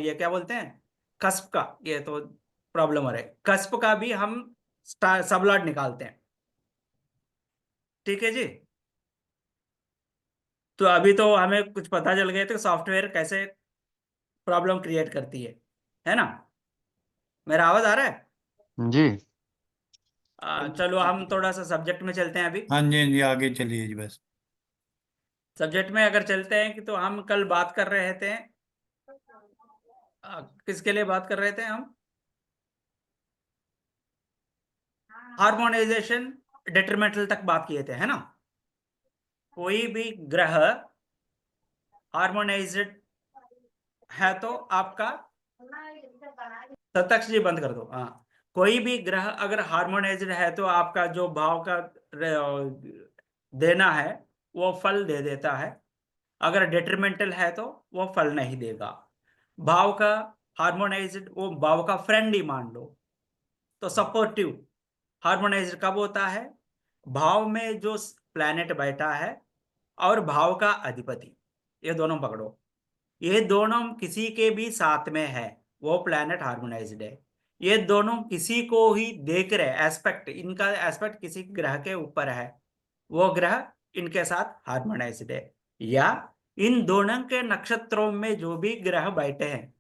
ये क्या बोलते हैं, कस्प का, ये तो प्रॉब्लम हो रहा है, कस्प का भी हम सबलॉट निकालते हैं। ठीक है जी। तो अभी तो हमें कुछ पता चल गया तो सॉफ्टवेयर कैसे प्रॉब्लम क्रिएट करती है ना। मेरा आवाज आ रहा है? जी। चलो हम थोड़ा सा सब्जेक्ट में चलते हैं अभी। हाँ जी, हाँ जी, आगे चलिए जी बस। सब्जेक्ट में अगर चलते हैं कि तो हम कल बात कर रहे थे, किसके लिए बात कर रहे थे हम, हार्मोनाइजेशन डिटरमिनेंटल तक बात किए थे, है ना। कोई भी ग्रह हार्मोनाइज्ड है तो आपका, तत्क्षण जी बंद कर दो, हाँ। कोई भी ग्रह अगर हार्मोनाइज्ड है तो आपका जो भाव का देना है वो फल दे देता है। अगर डिटरमिनेंटल है तो वो फल नहीं देगा। भाव का हार्मोनाइज्ड वो भाव का फ्रेंड ही मान लो। तो सपोर्टिव हार्मोनाइज्ड कब होता है, भाव में जो प्लैनेट बैठा है और भाव का अधिपति, ये दोनों पकड़ो, ये दोनों किसी के भी साथ में है, वो प्लैनेट हार्मोनाइज्ड है। ये दोनों किसी को ही देख रहे, एस्पेक्ट इनका एस्पेक्ट किसी ग्रह के ऊपर है, वो ग्रह इनके साथ हार्मोनाइज्ड है। या इन दोनों के नक्षत्रों में जो भी ग्रह बैठे हैं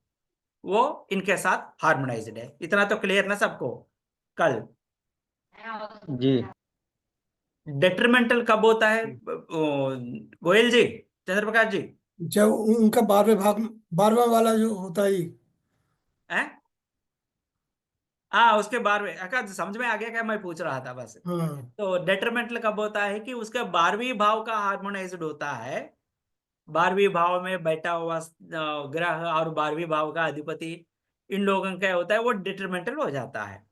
वो इनके साथ हार्मोनाइज्ड है। इतना तो क्लियर ना सबको कल। जी। डेट्रीमेंटल कब होता है गोयल जी, चंद्रप्रकाश जी? जब उनका 12वें भाग, 12वां वाला जो होता है। हैं? हाँ, उसके 12वें, समझ में आ गया क्या मैं पूछ रहा था बस। हाँ। तो डेट्रीमेंटल कब होता है कि उसके 12वीं भाव का हार्मोनाइज्ड होता है, 12वीं भाव में बैठा हुआ ग्रह और 12वीं भाव का अधिपति, इन लोगों का होता है वो डिटरमेंटल हो जाता है।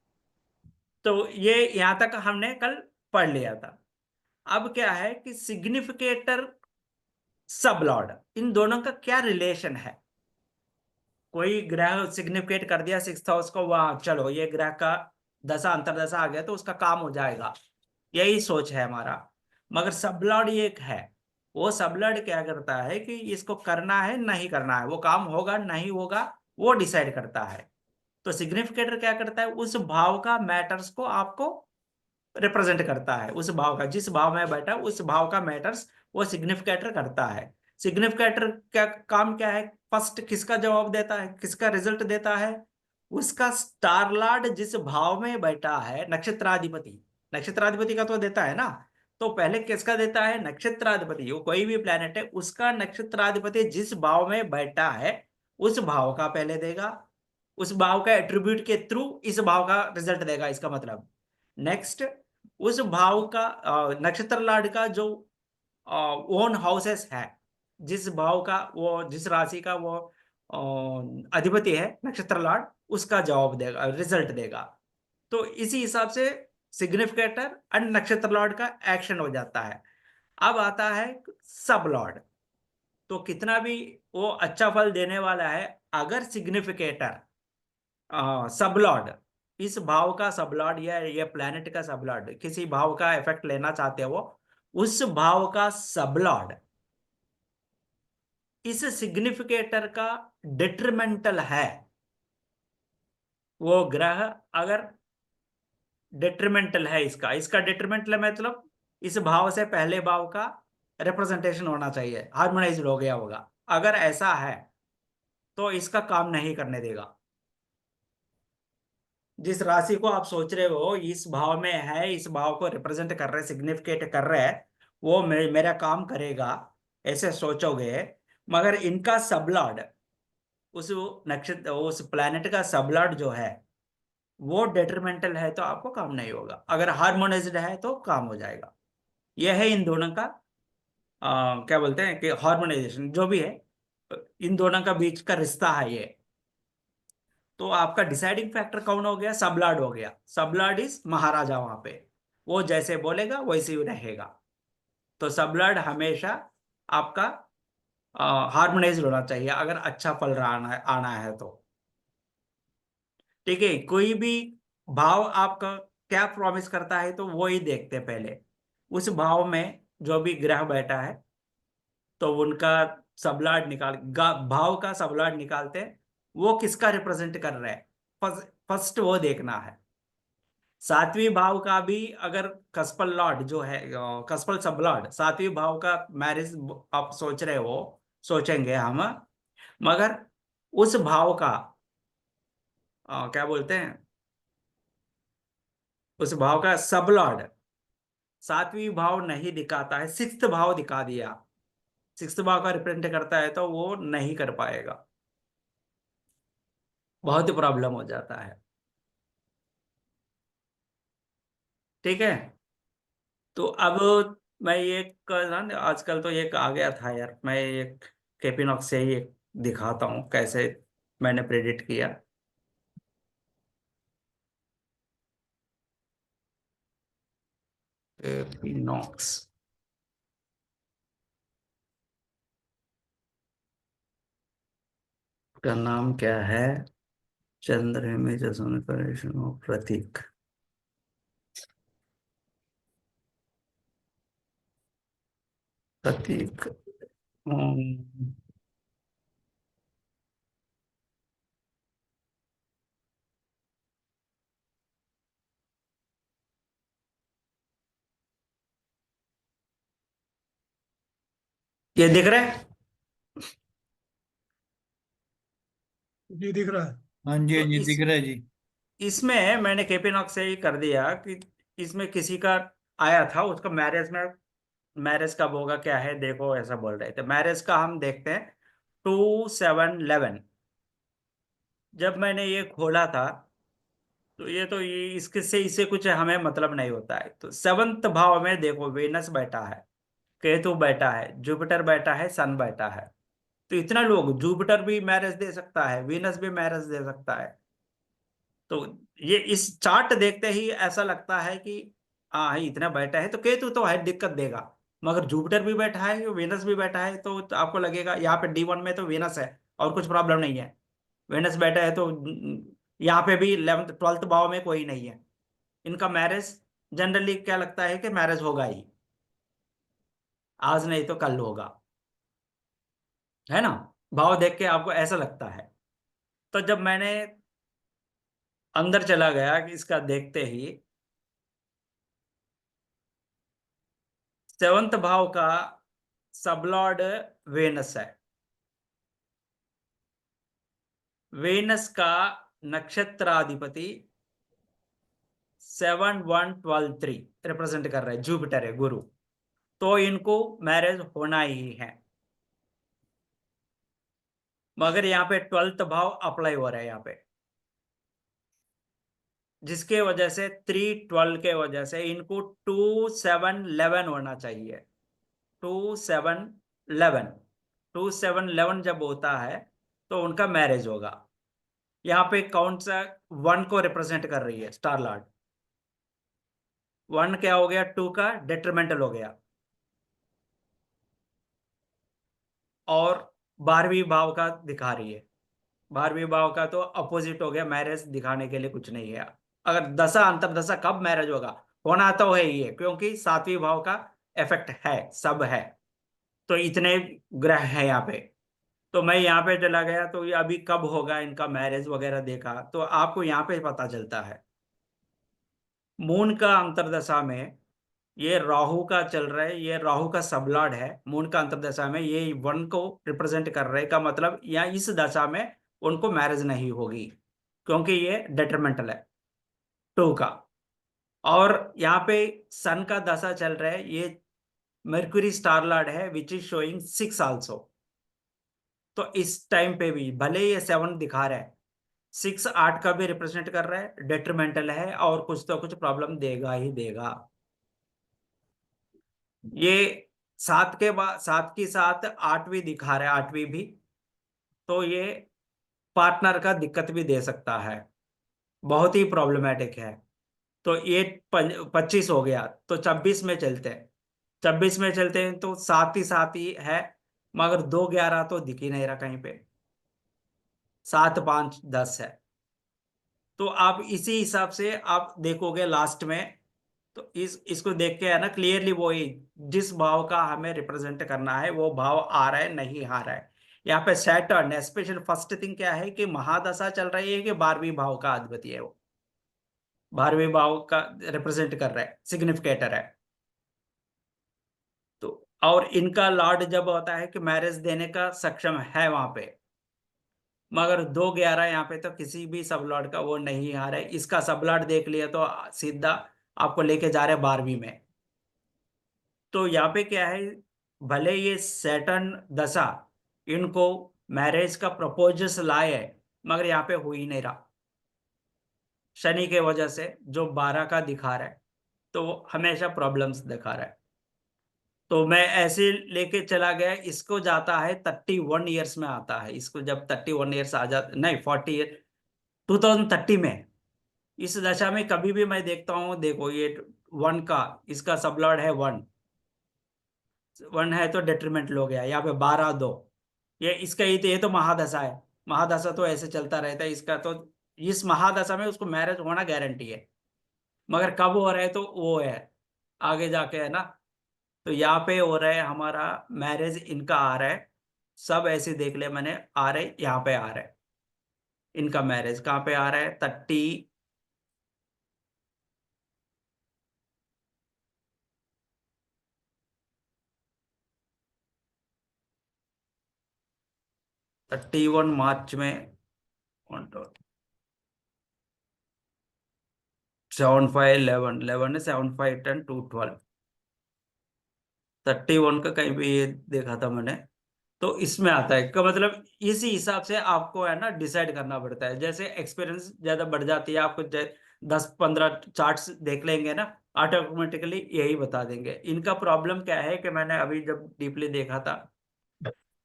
तो ये यहां तक हमने कल पढ़ लिया था। अब क्या है कि सिग्निफिकेटर सबलॉर्ड, इन दोनों का क्या रिलेशन है। कोई ग्रह सिग्निफिकेट कर दिया सिक्स हाउस को, वहां चलो ये ग्रह का दशा अंतरदशा आ गया तो उसका काम हो जाएगा, यही सोच है हमारा। मगर सबलॉर्ड ये एक है, वो सबलॉर्ड क्या करता है कि इसको करना है नहीं करना है, वो काम होगा नहीं होगा वो डिसाइड करता है। तो सिग्निफिकेटर क्या करता है, उस भाव का मैटर्स को आपको रिप्रेजेंट करता है, उस भाव का, जिस भाव में बैठा उस भाव का मैटर्स वो सिग्निफिकेटर करता है। सिग्निफिकेटर का काम क्या है, फर्स्ट किसका जवाब देता है, किसका रिजल्ट देता है, उसका स्टार लॉर्ड जिस भाव में बैठा है, नक्षत्राधिपति, नक्षत्राधिपति का तो देता है ना। तो पहले किसका देता है, नक्षत्राधिपति, वो कोई भी प्लेनेट है उसका नक्षत्राधिपति जिस भाव में बैठा है उस भाव का पहले देगा, उस भाव का एट्रीब्यूट के थ्रू इस भाव का रिजल्ट देगा, इसका मतलब। नेक्स्ट, उस भाव का नक्षत्र लॉर्ड का जो ओन हाउसेस है, जिस भाव का वो, जिस राशि का वो अधिपति है नक्षत्र लॉर्ड, उसका जवाब देगा, रिजल्ट देगा। तो इसी हिसाब से सिग्निफिकेटर एंड नक्षत्र लॉर्ड का एक्शन हो जाता है। अब आता है सब लॉर्ड। तो कितना भी वो अच्छा फल देने वाला है, अगर सिग्निफिकेटर सबलॉर्ड, इस भाव का सबलॉर्ड या ये प्लैनेट का सबलॉर्ड किसी भाव का इफेक्ट लेना चाहते हो, उस भाव का सबलॉर्ड इस सिग्निफिकेटर का डिट्रीमेंटल है, वो ग्रह अगर डिट्रीमेंटल है, इसका इसका डिट्रीमेंटल मतलब इस भाव से पहले भाव का रिप्रेजेंटेशन होना चाहिए, हार्मोनाइज्ड हो गया होगा। अगर ऐसा है तो इसका काम नहीं करने देगा। जिस राशि को आप सोच रहे हो इस भाव में है, इस भाव को रिप्रेजेंट कर रहे, सिग्निफिकेट कर रहे हैं, वो मेरा काम करेगा, ऐसे सोचोगे। मगर इनका सबलॉर्ड, उस नक्षत्र उस प्लैनेट का सबलॉर्ड जो है वो डेट्रीमेंटल है तो आपको काम नहीं होगा, अगर हार्मोनाइज्ड है तो काम हो जाएगा। यह है इन दोनों का क्या बोलते हैं कि हार्मोनाइजेशन जो भी है, इन दोनों का बीच का रिश्ता है ये। तो आपका डिसाइडिंग फैक्टर कौन हो गया, सबलॉर्ड हो गया। सबलॉर्ड इज महाराजा, वहां पे वो जैसे बोलेगा वैसे ही रहेगा। तो सबलॉर्ड हमेशा आपका हार्मोनाइज होना चाहिए अगर अच्छा फल आना है तो। ठीक है, कोई भी भाव आपका क्या प्रॉमिस करता है तो वो ही देखते हैं पहले। उस भाव में जो भी ग्रह बैठा है तो उनका सबलॉर्ड भाव का सबलॉर्ड निकालते हैं, वो किसका रिप्रेजेंट कर रहा है, फर्स्ट वो देखना है। सातवीं भाव का भी अगर कस्पल लॉर्ड जो है, कस्पल सब लॉर्ड सातवीं भाव का मैरिज आप सोच रहे हो, सोचेंगे हम, मगर उस भाव का क्या बोलते हैं, उस भाव का सब लॉर्ड सातवीं भाव नहीं दिखाता है, सिक्स्थ भाव दिखा दिया, सिक्स्थ भाव का रिप्रेजेंट करता है, तो वो नहीं कर पाएगा, बहुत ही प्रॉब्लम हो जाता है। ठीक है। तो अब मैं एक ना, आजकल तो एक आ गया था यार, मैं एक केपिनॉक्स से ही एक दिखाता हूँ कैसे मैंने प्रेडिक्ट किया। केपिनॉक्स का नाम क्या है, चंद्र इमेज प्रतीक। प्रतीक ये दिख रहा है। जी दिख रहा है। हाँ जी, तो हाँ जी, दिख रहा है जी। इसमें मैंने केपिनॉक्स से ही कर दिया कि इसमें किसी का आया था, उसका मैरिज में, मैरिज कब होगा क्या है देखो, ऐसा बोल रहे थे। मैरिज का हम देखते हैं 2711। जब मैंने ये खोला था, तो ये इसके से इससे कुछ हमें मतलब नहीं होता है। तो सेवंथ भाव में देखो, वेनस बैठा है, केतु बैठा है, जुपिटर बैठा है, सन बैठा है। तो इतना लोग, जुपिटर भी मैरिज दे सकता है, वीनस भी मैरिज दे सकता है। तो ये इस चार्ट देखते ही ऐसा लगता है कि हाँ इतना बैठा है तो केतु तो है, दिक्कत देगा। मगर जुपिटर भी बैठा है, वेनस भी बैठा है, तो आपको लगेगा यहाँ पे D1 में तो वेनस है और कुछ प्रॉब्लम नहीं है। वेनस बैठा है तो यहाँ पे भी 11th 12th भाव में कोई नहीं है। इनका मैरिज जनरली क्या लगता है कि मैरिज होगा ही, आज नहीं तो कल होगा, है ना। भाव देख के आपको ऐसा लगता है। तो जब मैंने अंदर चला गया कि इसका देखते ही, सेवंथ भाव का सबलॉर्ड वेनस है। वेनस का नक्षत्राधिपति 7 1 12 3 रिप्रेजेंट कर रहा है, जुपिटर है, गुरु। तो इनको मैरिज होना ही है। मगर यहाँ पे 12th भाव अप्लाई हो रहा है यहाँ पे, जिसके वजह से 3 12 के वजह से इनको 2 7 11 होना चाहिए। 2 7 11, 2 7 11 जब होता है तो उनका मैरिज होगा। यहाँ पे कौन सा 1 को रिप्रेजेंट कर रही है, स्टार लॉर्ड। 1 क्या हो गया, 2 का डेट्रीमेंटल हो गया। और 12वीं भाव का दिखा रही है, 12वीं भाव का तो अपोजिट हो गया, मैरिज दिखाने के लिए कुछ नहीं है। अगर दशा अंतरदशा कब मैरिज होगा, होना तो है ही है, क्योंकि 7वीं भाव का इफेक्ट है, सब है। तो इतने ग्रह है यहाँ पे। तो मैं यहाँ पे चला गया, तो ये अभी कब होगा इनका मैरिज वगैरह देखा, तो आपको यहाँ पे पता चलता है। मून का अंतरदशा में ये राहु का चल रहा है, ये राहु का सबलॉर्ड है। मून का अंतरदशा में ये 1 को रिप्रेजेंट कर रहे का मतलब यहाँ इस दशा में उनको मैरिज नहीं होगी, क्योंकि ये डेट्रीमेंटल है 2 का। और यहाँ पे सन का दशा चल रहा है, ये मर्क्यूरी स्टार लॉर्ड है, विच इज शोइंग 6 आल्सो। तो इस टाइम पे भी भले ये 7 दिखा रहा है, 6 8 का भी रिप्रेजेंट कर रहा है, डेट्रीमेंटल है और कुछ तो कुछ प्रॉब्लम देगा ही देगा। ये 7 के बाद, 7 की 7 8वीं दिखा रहा है, 8वीं भी। तो ये पार्टनर का दिक्कत भी दे सकता है, बहुत ही प्रॉब्लमेटिक है। तो ये 25 हो गया, तो 26 में चलते हैं। 26 में चलते हैं तो साथ ही है, मगर 2 11 तो दिख ही नहीं रहा कहीं पे। 7 5 10 है। तो आप इसी हिसाब से आप देखोगे लास्ट में, तो इसको देख के है ना, क्लियरली वही जिस भाव का हमें रिप्रेजेंट करना है वो भाव आ रहा है नहीं आ रहा है। यहाँ पे सैटर्न स्पेशल फर्स्ट थिंग क्या है कि महादशा चल रही है कि 12वीं भाव का अधिपति है वो, 12वीं भाव का रिप्रेजेंट कर रहा है, सिग्निफिकेटर है। तो और इनका लॉर्ड जब होता है कि मैरिज देने का सक्षम है वहां पे, मगर 2-11 यहाँ पे तो किसी भी सब लॉर्ड का वो नहीं आ रहा है। इसका सब लॉर्ड देख लिया तो सीधा आपको लेके जा रहे हैं 12वीं में। तो यहाँ पे क्या है, भले ये सैटर्न दशा इनको मैरिज का प्रपोजल्स लाए है, मगर यहाँ पे हो ही नहीं रहा शनि के वजह से, जो 12 का दिखा रहा है, तो वो हमेशा प्रॉब्लम्स दिखा रहा है। तो मैं ऐसे लेके चला गया, इसको जाता है 31 ईयर्स में आता है। इसको जब 31 ईयर्स आ जाता, नहीं 40 ईयर 2030 में, इस दशा में कभी भी मैं देखता हूँ, देखो ये 1 का, इसका सबलॉर्ड है 1, 1 है तो डेट्रीमेंट लो गया यहाँ पे 12-2, ये इसका ही तो, ये तो महादशा है। महादशा तो ऐसे चलता रहता है इसका, तो इस महादशा में उसको मैरिज होना गारंटी है, मगर कब हो रहा है तो वो है आगे जाके, है ना। तो यहाँ पे हो रहा है हमारा मैरिज, इनका आ रहा है, सब ऐसे देख ले मैंने, आ रहे यहाँ पे आ रहा है इनका मैरिज, कहाँ पे आ रहा है 31 मार्च में, 7-5-11 7-5-10-2-12, 31 का कहीं भी ये देखा था मैंने। तो इसमें आता है का मतलब, इसी हिसाब से आपको है ना डिसाइड करना पड़ता है। जैसे एक्सपीरियंस ज्यादा बढ़ जाती है, आपको 10-15 चार्ट्स देख लेंगे ना, ऑटोमेटिकली यही बता देंगे। इनका प्रॉब्लम क्या है कि मैंने अभी जब डीपली देखा था,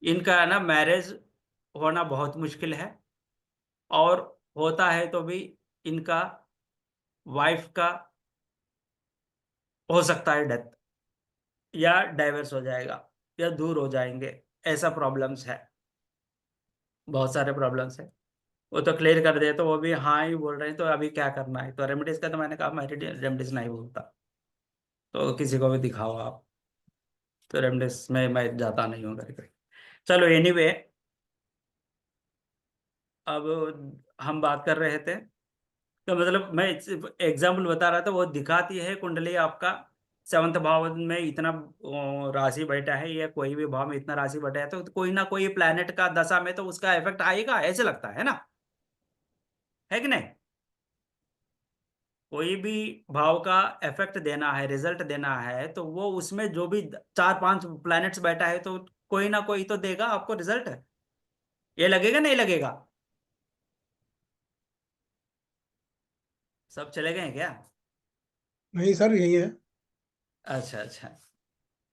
इनका है ना मैरिज होना बहुत मुश्किल है, और होता है तो भी इनका वाइफ का हो सकता है डेथ, या डाइवर्स हो जाएगा, या दूर हो जाएंगे, ऐसा प्रॉब्लम्स है, बहुत सारे प्रॉब्लम्स है। वो तो क्लियर कर दे तो वो भी हाँ ही बोल रहे हैं, तो अभी क्या करना है। तो रेमेडीज का तो मैंने कहा मैं रेमेडीज नहीं बोलता, तो किसी को भी दिखाओ आप, तो रेमेडीज में मैं जाता नहीं हूँ करके। चलो एनीवे, अब हम बात कर रहे थे, तो मतलब मैं एग्जाम्पल बता रहा था, वो दिखाती है कुंडली आपका 7th भाव में इतना राशि बैठा है, या कोई भी भाव में इतना राशि बैठा है, तो कोई ना कोई प्लैनेट का दशा में तो उसका इफेक्ट आएगा, ऐसे लगता है ना, है कि नहीं। कोई भी भाव का इफेक्ट देना है, रिजल्ट देना है, तो वो उसमें जो भी 4-5 प्लैनेट्स बैठा है, तो कोई ना कोई तो देगा आपको रिजल्ट, ये लगेगा नहीं लगेगा। सब चले गए क्या? नहीं सर, यही है। अच्छा अच्छा,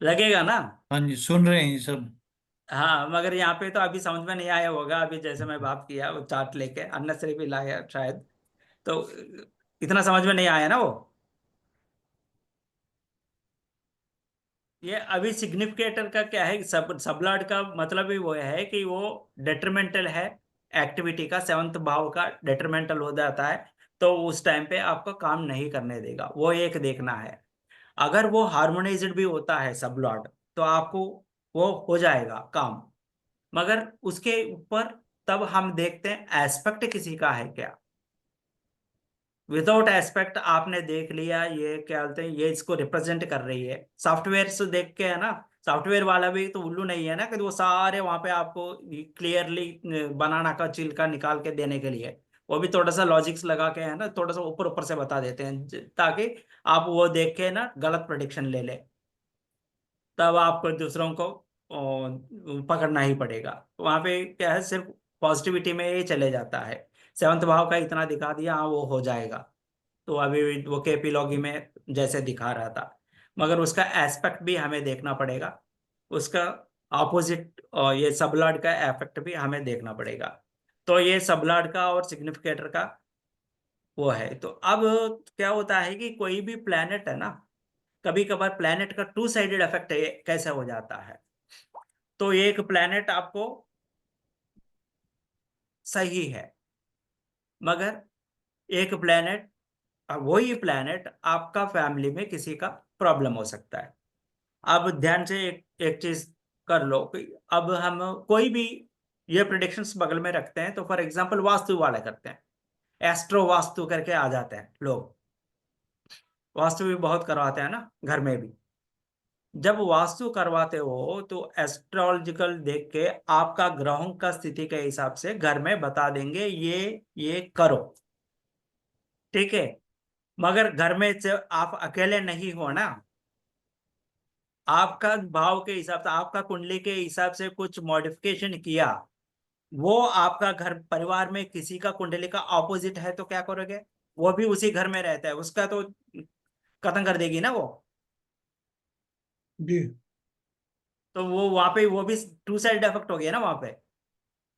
लगेगा ना। हाँ जी, सुन रहे हैं ये सब। हाँ, मगर यहाँ पे तो अभी समझ में नहीं आया होगा, अभी जैसे मैं बात किया वो चार्ट लेके अननेसरी भी लाया शायद, तो इतना समझ में नहीं आया ना वो। ये अभी सिग्निफिकेटर का क्या है, सबलॉर्ड का मतलब ही वो है कि वो डेट्रीमेंटल है, एक्टिविटी का 7th भाव का डेट्रीमेंटल हो जाता है, तो उस टाइम पे आपको काम नहीं करने देगा, वो एक देखना है। अगर वो हार्मोनाइज्ड भी होता है सबलॉर्ड, तो आपको वो हो जाएगा काम, मगर उसके ऊपर तब हम देखते हैं एस्पेक्ट किसी का है क्या। विदाउट एस्पेक्ट आपने देख लिया, ये क्या बोलते हैं, ये इसको रिप्रेजेंट कर रही है, सॉफ्टवेयर से देख के, है ना। सॉफ्टवेयर वाला भी तो उल्लू नहीं है ना, कि वो सारे वहां पे आपको क्लियरली बनाना का चिल्का निकाल के देने के लिए, वो भी थोड़ा सा लॉजिक्स लगा के, है ना, थोड़ा सा ऊपर ऊपर से बता देते हैं, ताकि आप वो देख के ना गलत प्रोडिक्शन ले ले, तब आपको दूसरों को पकड़ना ही पड़ेगा। वहां पे क्या है, सिर्फ पॉजिटिविटी में ही चले जाता है, 7th भाव का इतना दिखा दिया, हाँ वो हो जाएगा। तो अभी वो केपीलॉगी में जैसे दिखा रहा था, मगर उसका एस्पेक्ट भी हमें देखना पड़ेगा, उसका ऑपोजिट ये सबलॉर्ड का इफेक्ट भी हमें देखना पड़ेगा। तो ये सबलॉर्ड का और सिग्निफिकेटर का वो है। तो अब क्या होता है कि कोई भी प्लेनेट है ना, कभी कभार प्लेनेट का 2 साइडेड इफेक्ट कैसे हो जाता है। तो एक प्लेनेट आपको सही है, मगर एक प्लेनेट, वही प्लेनेट आपका फैमिली में किसी का प्रॉब्लम हो सकता है। अब ध्यान से एक चीज कर लो कि अब हम कोई भी ये प्रिडिक्शंस बगल में रखते हैं। तो फॉर एग्जांपल वास्तु वाले करते हैं, एस्ट्रो वास्तु करके आ जाते हैं लोग, वास्तु भी बहुत करवाते हैं ना घर में भी। जब वास्तु करवाते हो तो एस्ट्रोलॉजिकल देख के आपका ग्रहों का स्थिति के हिसाब से घर में बता देंगे ये करो, ठीक है। मगर घर में से आप अकेले नहीं हो ना, आपका भाव के हिसाब से, आपका कुंडली के हिसाब से कुछ मॉडिफिकेशन किया, वो आपका घर परिवार में किसी का कुंडली का ऑपोजिट है तो क्या करोगे? वो भी उसी घर में रहता है, उसका तो खत्म कर देगी ना वो। जी तो वो वहां पे वो भी टू साइड इफेक्ट हो गया ना वहां पे।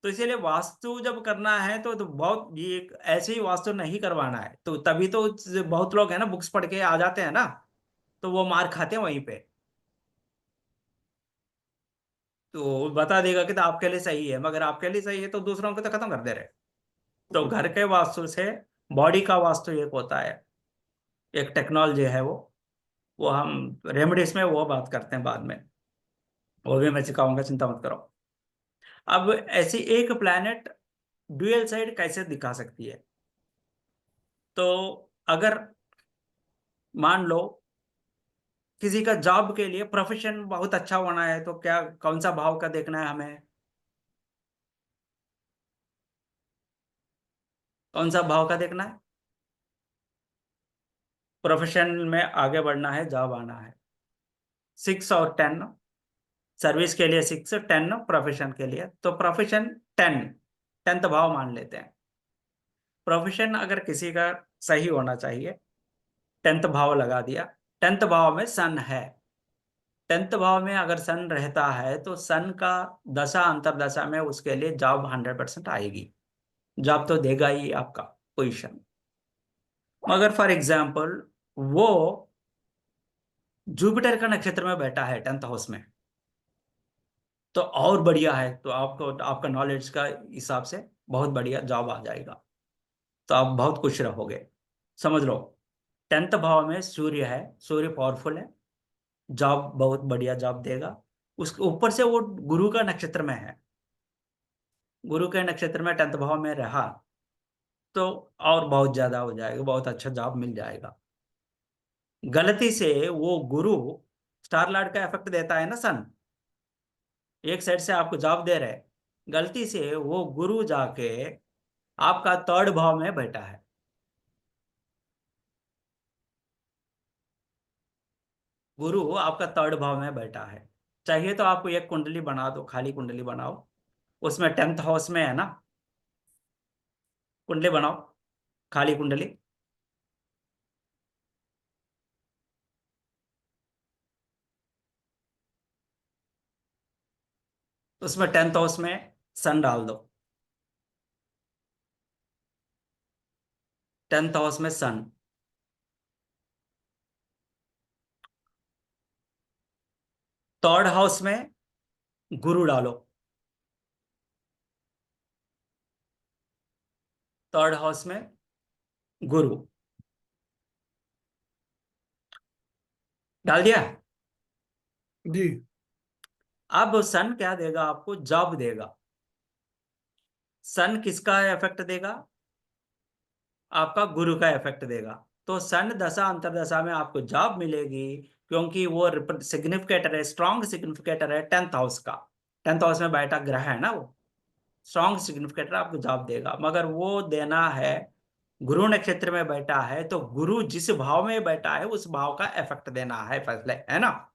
तो इसीलिए वास्तु जब करना है तो बहुत ये ऐसे ही वास्तु नहीं करवाना है। तो तभी तो बहुत लोग है ना बुक्स पढ़ के आ जाते हैं ना, तो वो मार खाते हैं वहीं पे। तो वो बता देगा कि तो आपके लिए सही है, मगर आपके लिए सही है तो दूसरों को तो खत्म कर दे रहे। तो घर के वास्तु से बॉडी का वास्तु एक होता है, एक टेक्नोलॉजी है वो हम रेमेडीज में वो बात करते हैं बाद में, वो भी मैं सिखाऊंगा, चिंता मत करो। अब ऐसी एक प्लैनेट ड्यूअल साइड कैसे दिखा सकती है? तो अगर मान लो किसी का जॉब के लिए प्रोफेशन बहुत अच्छा होना है तो क्या कौन सा भाव का देखना है हमें? कौन सा भाव का देखना है? प्रोफेशन में आगे बढ़ना है, जॉब आना है। 6 और 10, सर्विस के लिए 6, 10 प्रोफेशन के लिए। तो प्रोफेशन 10th भाव मान लेते हैं। प्रोफेशन अगर किसी का सही होना चाहिए, 10th भाव लगा दिया। 10th भाव में सन है, 10th भाव में अगर सन रहता है तो सन का दशा अंतरदशा में उसके लिए जॉब 100% आएगी, जॉब तो देगा ही आपका पोजीशन। मगर फॉर एग्जाम्पल वो जुपिटर का नक्षत्र में बैठा है 10th हाउस में, तो और बढ़िया है। तो आपको आपका नॉलेज का हिसाब से बहुत बढ़िया जॉब आ जाएगा, तो आप बहुत खुश रहोगे। समझ लो, 10th भाव में सूर्य है, सूर्य पावरफुल है, जॉब बहुत बढ़िया जॉब देगा। उसके ऊपर से वो गुरु का नक्षत्र में है, गुरु के नक्षत्र में 10th भाव में रहा तो और बहुत ज्यादा हो जाएगा, बहुत अच्छा जॉब मिल जाएगा। गलती से वो गुरु स्टार लॉर्ड का इफेक्ट देता है ना सन, एक साइड से आपको जॉब दे रहे, गलती से वो गुरु जाके आपका 3rd भाव में बैठा है। गुरु आपका 3rd भाव में बैठा है। चाहिए तो आपको एक कुंडली बना दो, खाली कुंडली बनाओ, उसमें 10th हाउस में है ना, कुंडली बनाओ, खाली कुंडली। उसमें 10th हाउस में सन डाल दो, 10th हाउस में सन। 3rd हाउस में गुरु डालो, 3rd हाउस में गुरु डाल दिया। जी अब सन क्या देगा आपको? जॉब देगा। सन किसका इफेक्ट देगा? आपका गुरु का इफेक्ट देगा। तो सन दशा अंतरदशा में आपको जॉब मिलेगी, क्योंकि वो सिग्निफिकेटर है, स्ट्रॉन्ग सिग्निफिकेटर है 10th हाउस का। 10th हाउस में बैठा ग्रह है ना, वो स्ट्रॉन्ग सिग्निफिकेटर आपको जॉब देगा। मगर वो देना है, गुरु नक्षत्र में बैठा है तो गुरु जिस भाव में बैठा है उस भाव का इफेक्ट देना है, फैसले है ना।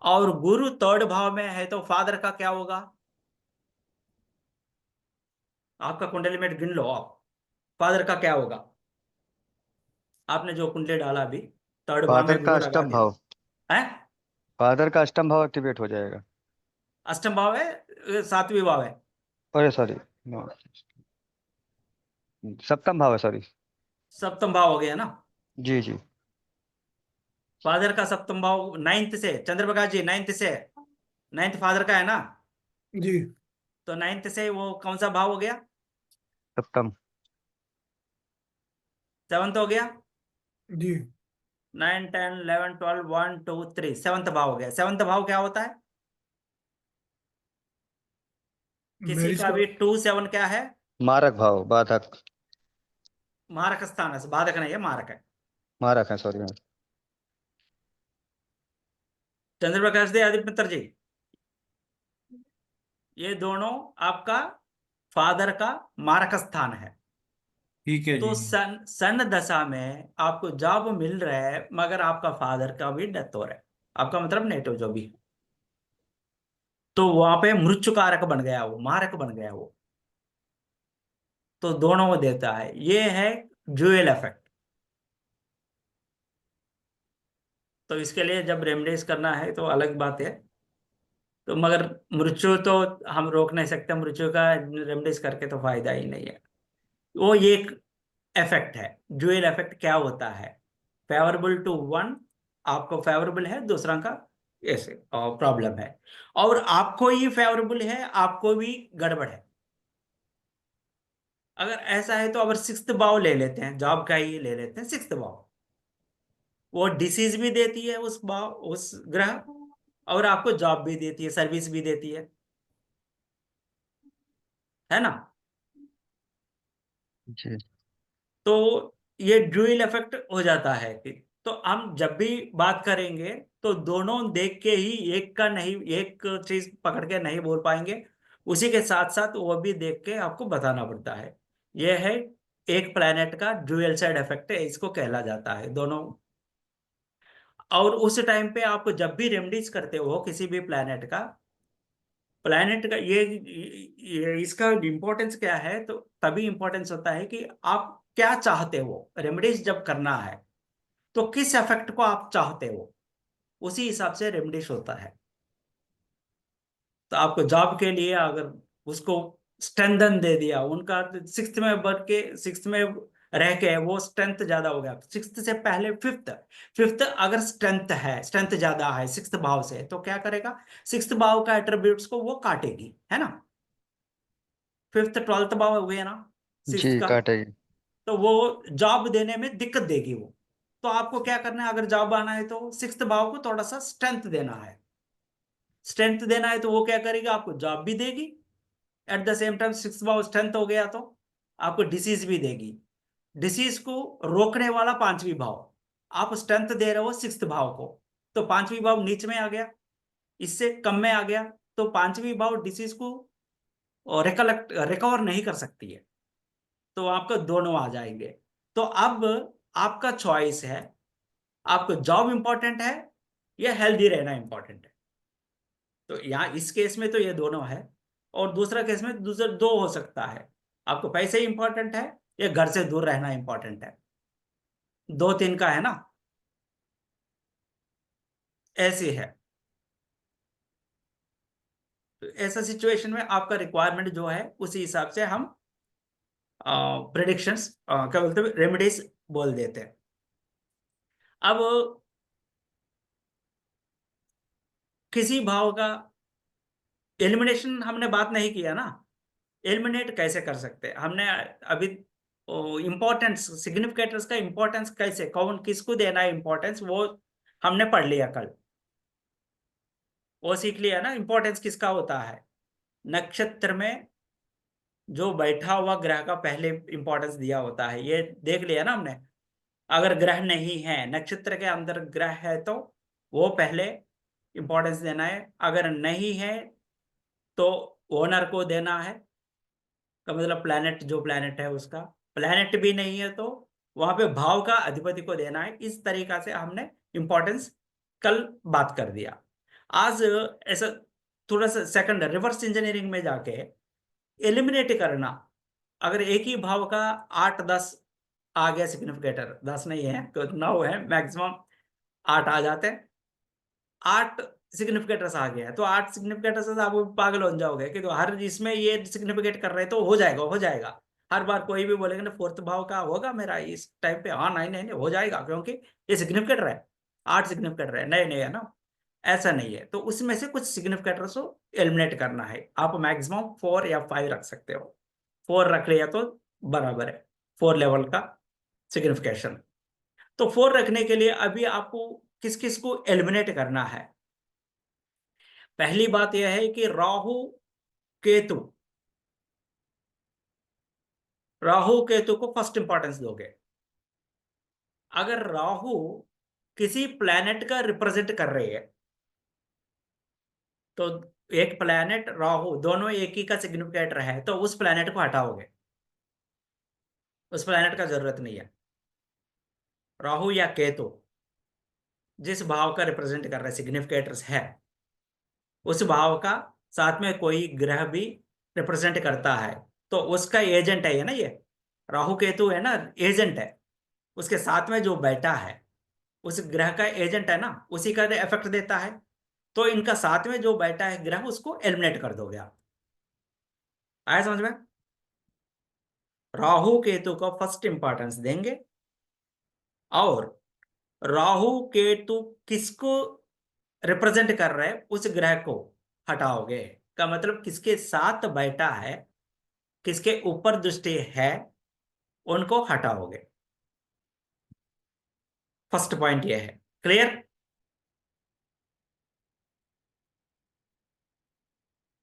और गुरु 3rd भाव में है तो फादर का क्या होगा? आपका कुंडली में गिन लो आप, फादर का क्या होगा? आपने जो कुंडली डाला अभी, 3rd भाव फादर में का गुरु लगा अष्टम दिया भाव, है। फादर का अष्टम भाव एक्टिवेट हो जाएगा। अष्टम भाव है, 7वीं भाव है, अरे सॉरी, सप्तम भाव है, सॉरी। सप्तम भाव हो गया ना। जी जी। फादर का सप्तम भाव 9th से, चंद्रप्रकाश जी 9th से, 9th फादर का है ना। जी तो 9th से वो कौन सा भाव हो गया? सप्तम। 7th हो गया। जी 9, 10, 11, 12, 1, 2, 3, 7th भाव हो गया। 7th भाव क्या होता है? किसी मेडिस का का भी 2-7 क्या है? मारक भाव, बाधक। मारक स्थान है, बाधक नहीं है, मारक है। मारक है, सॉरी। चंद्रप्रकाश दे आदित्य मित्र जी, ये दोनों आपका फादर का मारक स्थान है। ठीक है तो जी। सन दशा में आपको जॉब मिल रहा है, मगर आपका फादर का भी डेथ हो रहा है, आपका मतलब नेटिव जो भी है, तो वहां पे मृत्यु कारक बन गया, वो मारक बन गया वो। तो दोनों को देता है, ये है ड्यूअल इफेक्ट। तो इसके लिए जब रेमडीज करना है तो अलग बात है। तो मगर मृत्यु तो हम रोक नहीं सकते, मृत्यु का रेमडीज करके तो फायदा ही नहीं है। वो एक इफेक्ट है। ड्यूअल इफेक्ट क्या होता है? फेवरेबल टू वन, आपको फेवरेबल है, दूसरा का ऐसे प्रॉब्लम है, और आपको ही फेवरेबल है, आपको भी गड़बड़ है। अगर ऐसा है तो अगर सिक्स्थ भाव ले लेते हैं, जॉब का ही ले लेते हैं सिक्स्थ भाव, वो डिसीज भी देती है उस भाव, उस ग्रह, और आपको जॉब भी देती है, सर्विस भी देती है ना? जी तो ये ड्यूअल इफेक्ट हो जाता है कि, तो हम जब भी बात करेंगे तो दोनों देख के ही, एक का नहीं, एक चीज पकड़ के नहीं बोल पाएंगे, उसी के साथ साथ वो भी देख के आपको बताना पड़ता है। यह है एक प्लैनेट का ड्यूअल साइड इफेक्ट है, इसको कहला जाता है दोनों। और उस टाइम पे आप जब भी रेमडीज करते हो किसी भी प्लैनेट का ये इसका इम्पोर्टेंस क्या है, तो तभी इम्पोर्टेंस होता है कि आप क्या चाहते हो रेमडीज जब करना है, तो किस इफेक्ट को आप चाहते हो, उसी हिसाब से रेमडीज होता है। तो आपको जॉब के लिए अगर उसको स्ट्रेंथन दे दिया, उनका सिक्स्थ में बढ़ के, सिक्स्थ में रह के वो स्ट्रेंथ ज्यादा हो गया, सिक्स्थ से पहले फिफ्थ, फिफ्थ अगर स्ट्रेंथ है, स्ट्रेंथ ज्यादा है सिक्स्थ भाव से, तो क्या करेगा? सिक्स्थ भाव का एट्रीब्यूट्स को वो काटेगी, है ना? फिफ्थ 12th भाव हो गया ना सिक्स्थ जी, का, काटेगी। तो वो जॉब देने में दिक्कत देगी वो। तो आपको क्या करना है, अगर जॉब आना है तो सिक्स्थ भाव को थोड़ा सा स्ट्रेंथ देना है। स्ट्रेंथ देना है तो वो क्या करेगी? आपको जॉब भी देगी, at the same time sixth भाव स्ट्रेंथ हो गया तो आपको डिसीज भी देगी। डिसीज को रोकने वाला पांचवी भाव, आप स्ट्रेंथ दे रहे हो सिक्स्थ भाव को, तो पांचवी भाव नीच में आ गया, इससे कम में आ गया, तो पांचवी भाव डिसीज को रिकवर नहीं कर सकती है, तो आपको दोनों आ जाएंगे। तो अब आपका चॉइस है, आपको जॉब इंपॉर्टेंट है या हेल्दी रहना इंपॉर्टेंट है। तो यहाँ इस केस में तो ये दोनों है, और दूसरा केस में दूसरा दो हो सकता है, आपको पैसे इंपॉर्टेंट है या घर से दूर रहना इंपॉर्टेंट है, 2-3 का है ना, ऐसी है। तो ऐसा सिचुएशन में आपका रिक्वायरमेंट जो है उसी हिसाब से हम प्रिडिक्शंस, क्या बोलते हैं, रेमेडीज बोल देते हैं। अब किसी भाव का एलिमिनेशन हमने बात नहीं किया ना, एलिमिनेट कैसे कर सकते हैं हमने अभी, इंपॉर्टेंस सिग्निफिकेटर्स का इंपॉर्टेंस कैसे, कौन किसको देना है इंपॉर्टेंस, वो हमने पढ़ लिया कल, वो सीख लिया ना इंपॉर्टेंस किसका होता है। नक्षत्र में जो बैठा हुआ ग्रह का पहले इंपॉर्टेंस दिया होता है, ये देख लिया ना हमने। अगर ग्रह नहीं है, नक्षत्र के अंदर ग्रह है तो वो पहले इंपॉर्टेंस देना है, अगर नहीं है तो ओनर को देना है, का मतलब प्लैनेट, जो प्लैनेट है उसका, प्लैनेट भी नहीं है तो वहां पे भाव का अधिपति को देना है। इस तरीका से हमने इंपॉर्टेंस कल बात कर दिया। आज ऐसा थोड़ा सा सेकंड रिवर्स इंजीनियरिंग में जाके एलिमिनेट करना, अगर एक ही भाव का 8-10 आ गया सिग्निफिकेटर, 10 नहीं है तो 9 है मैक्सिमम, 8 आ जाते हैं, 8 सिग्निफिकेटर्स आ गया है, तो 8 सिग्निफिकेटर्स से आप पागल हो जाओगे कि तो हर इसमें ये सिग्निफिकेट कर रहे हैं तो हो जाएगा, हो जाएगा। हर बार कोई भी बोलेगा ना फोर्थ भाव का होगा मेरा इस टाइम पे, हाँ नहीं नहीं नहीं हो जाएगा, क्योंकि ये सिग्निफिकेटर है, 8 सिग्निफिकेटर है, नहीं नहीं है ना, ऐसा नहीं है। तो उसमें से कुछ सिग्निफिकेटर्स को एलिमिनेट करना है, आप मैक्सिमम 4 या 5 रख सकते हो, 4 रख लिया तो बराबर है 4 लेवल का सिग्निफिकेशन। तो 4 रखने के लिए अभी आपको किस किस को एलिमिनेट करना है। पहली बात यह है कि राहु केतु राहु केतु को फर्स्ट इंपॉर्टेंस दोगे। अगर राहु किसी प्लैनेट का रिप्रेजेंट कर रही है तो एक प्लैनेट राहु दोनों एक ही का सिग्निफिकेटर है तो उस प्लैनेट को हटाओगे, उस प्लैनेट का जरूरत नहीं है। राहु या केतु जिस भाव का रिप्रेजेंट कर रहे सिग्निफिकेटर्स है उस भाव का साथ में कोई ग्रह भी रिप्रेजेंट करता है तो उसका एजेंट है ना, ये राहु केतु है ना, एजेंट है। उसके साथ में जो बैठा है उस ग्रह का एजेंट है ना, उसी का इफेक्ट देता है। तो इनका साथ में जो बैठा है ग्रह उसको एलिमिनेट कर दोगे आप। आया समझ में? राहु केतु को फर्स्ट इंपॉर्टेंस देंगे और राहु केतु किसको रिप्रेजेंट कर रहे हैं उस ग्रह को हटाओगे। का मतलब किसके साथ बैठा है, किसके ऊपर दृष्टि है, उनको हटाओगे। फर्स्ट पॉइंट ये है। क्लियर?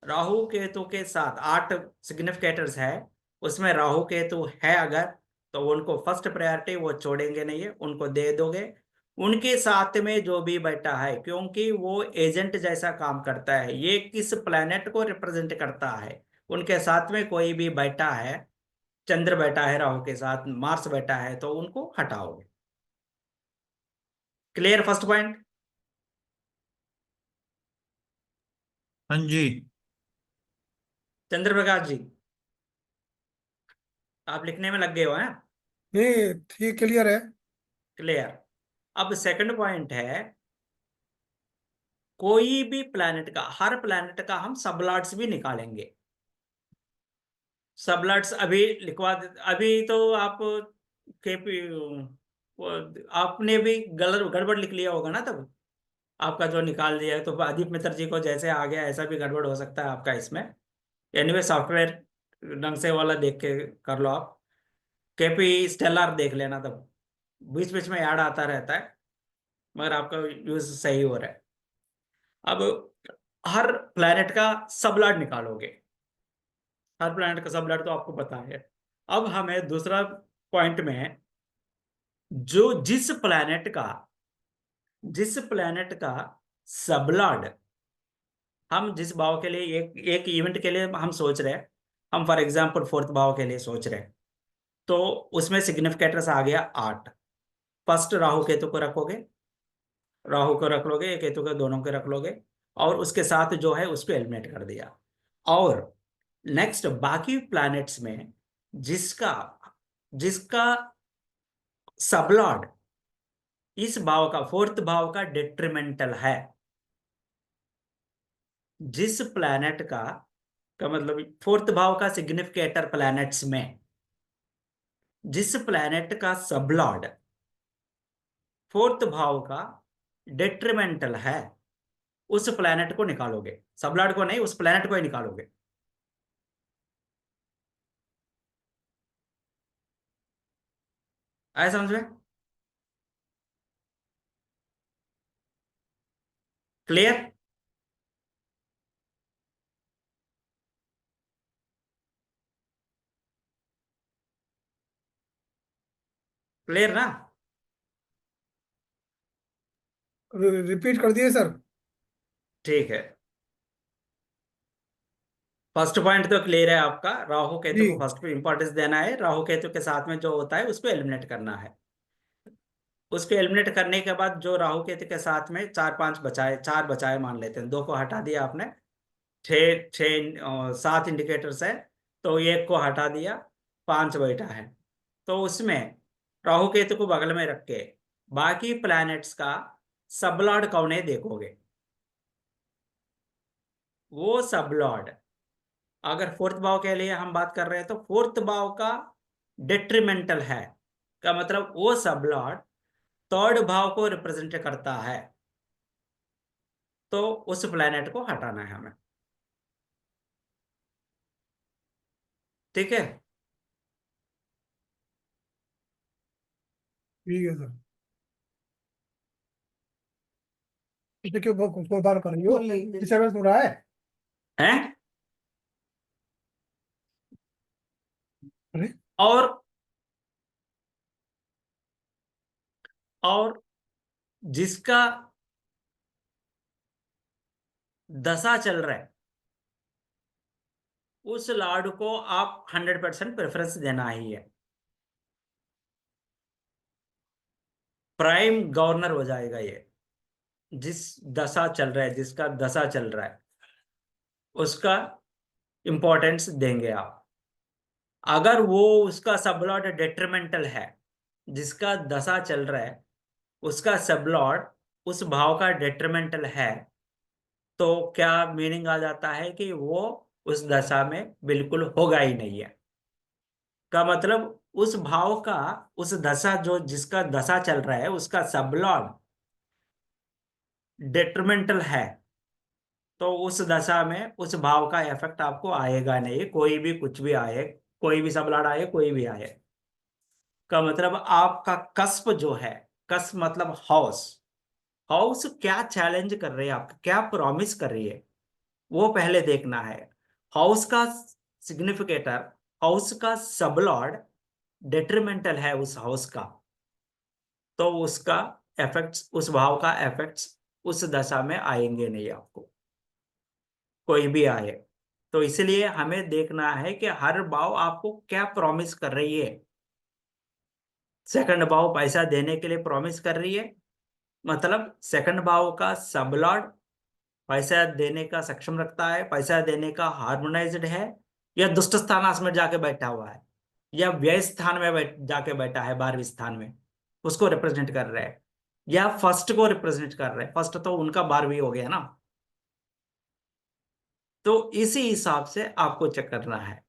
राहु केतु के साथ 8 सिग्निफिकेटर्स है, उसमें राहु केतु है अगर तो उनको फर्स्ट प्रायोरिटी वो छोड़ेंगे नहीं है, उनको दे दोगे। उनके साथ में जो भी बैठा है क्योंकि वो एजेंट जैसा काम करता है, ये किस प्लैनेट को रिप्रेजेंट करता है, उनके साथ में कोई भी बैठा है, चंद्र बैठा है राहु के साथ, मार्स बैठा है तो उनको हटाओगे। Clear first point? हाँ जी। चंद्र प्रकाश जी आप लिखने में लग गए हो हैं? ये ठीक क्लियर है। क्लियर। अब सेकंड पॉइंट है, कोई भी प्लैनेट का, हर प्लैनेट का हम सबलॉट्स भी निकालेंगे। सबलॉट्स अभी लिखवा दे, अभी तो आप के वो आपने भी गड़बड़ लिख लिया होगा ना, तब आपका जो निकाल दिया है तो अदीप मित्र जी को जैसे आ गया ऐसा भी गड़बड़ हो सकता है आपका इसमें। एनीवे सॉफ्टवेयर ढंग से वाला देख के कर लो आप। केपी स्टेलर देख लेना, तब बीच बीच में ऐड आता रहता है मगर आपका यूज सही हो रहा है। अब हर प्लैनेट का सबलॉट निकालोगे, हर प्लैनेट का सबलॉट तो आपको पता है। अब हमें दूसरा पॉइंट में जो जिस प्लैनेट का सबलॉट हम जिस भाव के लिए एक एक इवेंट के लिए हम सोच रहे हैं, हम फॉर एग्जांपल फोर्थ भाव के लिए सोच रहे हैं तो उसमें सिग्निफिकेटर्स आ गया 8। फर्स्ट राहु केतु को रखोगे, राहु को रख लोगे, केतु को दोनों को रख लोगे और उसके साथ जो है उसको एलिमिनेट कर दिया। और नेक्स्ट बाकी प्लैनेट्स में जिसका जिसका सबलॉर्ड इस भाव का, फोर्थ भाव का डिट्रीमेंटल है, जिस प्लैनेट का मतलब फोर्थ भाव का सिग्निफिकेटर प्लैनेट्स में जिस प्लैनेट का सबलॉर्ड फोर्थ भाव का डिट्रीमेंटल है उस प्लैनेट को निकालोगे। सबलॉर्ड को नहीं, उस प्लैनेट को ही निकालोगे। आया समझ में? क्लियर? क्लियर ना? रिपीट कर दिए सर। ठीक है। फर्स्ट पॉइंट तो क्लियर है आपका, राहु केतु जी। को फर्स्ट पे इंपॉर्टेंस देना है, राहु केतु के साथ में जो होता है उसको एलिमिनेट करना है। उसको एलिमिनेट करने के बाद जो राहु केतु के साथ में 4-5 बचाए, 4 बचाए मान लेते हैं, 2 को हटा दिया आपने, 7 इंडिकेटर्स है तो एक को हटा दिया, 5 बैठा है। तो उसमें राहु केतु को बगल में रख के बाकी प्लैनेट्स का सबलॉर्ड कौन है देखोगे। वो सबलॉर्ड अगर फोर्थ भाव के लिए हम बात कर रहे हैं तो फोर्थ भाव का डिट्रीमेंटल है, का मतलब वो सबलॉर्ड थर्ड भाव को रिप्रेजेंट करता है तो उस प्लैनेट को हटाना है हमें। ठीक है? ठीक है सर। इसे क्यों कोई बार कर रही हो? डिस्टर्बेंस हो रहा है। हैं? अरे और जिसका दशा चल रहा है उस लॉर्ड को आप 100% प्रेफरेंस देना ही है, प्राइम गवर्नर हो जाएगा ये। जिस दशा चल रहा है, जिसका दशा चल रहा है उसका इंपॉर्टेंस देंगे आप। अगर वो उसका सबलॉर्ड डेट्रिमेंटल है, जिसका दशा चल रहा है उसका सबलॉर्ड उस भाव का डेट्रिमेंटल है, तो क्या मीनिंग आ जाता है कि वो उस दशा में बिल्कुल होगा ही नहीं है। का मतलब उस भाव का, उस दशा जो जिसका दशा चल रहा है उसका सबलॉर्ड डेट्रिमेंटल है, तो उस दशा में उस भाव का इफेक्ट आपको आएगा नहीं, कोई भी कुछ भी आए, कोई भी सबलॉर्ड आए, कोई भी आए। का मतलब आपका कस्प जो है, कस्प मतलब हाउस, हाउस क्या चैलेंज कर रही है, आपका क्या प्रॉमिस कर रही है, वो पहले देखना है। हाउस का सिग्निफिकेटर, हाउस का सबलॉर्ड डेट्रिमेंटल है उस हाउस का, तो उसका इफेक्ट्स, उस भाव का इफेक्ट्स उस दशा में आएंगे नहीं आपको, कोई भी आए। तो इसलिए हमें देखना है कि हर भाव आपको क्या प्रॉमिस कर रही है। सेकंड भाव पैसा देने के लिए प्रॉमिस कर रही है, मतलब सेकंड भाव का सबलॉर्ड पैसा देने का सक्षम रखता है, पैसा देने का हार्मोनाइज्ड है, या दुष्ट स्थानास में जाके बैठा हुआ है, या व्यय स्थान में जाके बैठा है 12वें स्थान में, उसको रिप्रेजेंट कर रहे हैं, या फर्स्ट को रिप्रेजेंट कर रहे हैं। फर्स्ट तो उनका 12वीं हो गया ना, तो इसी हिसाब से आपको चेक करना है।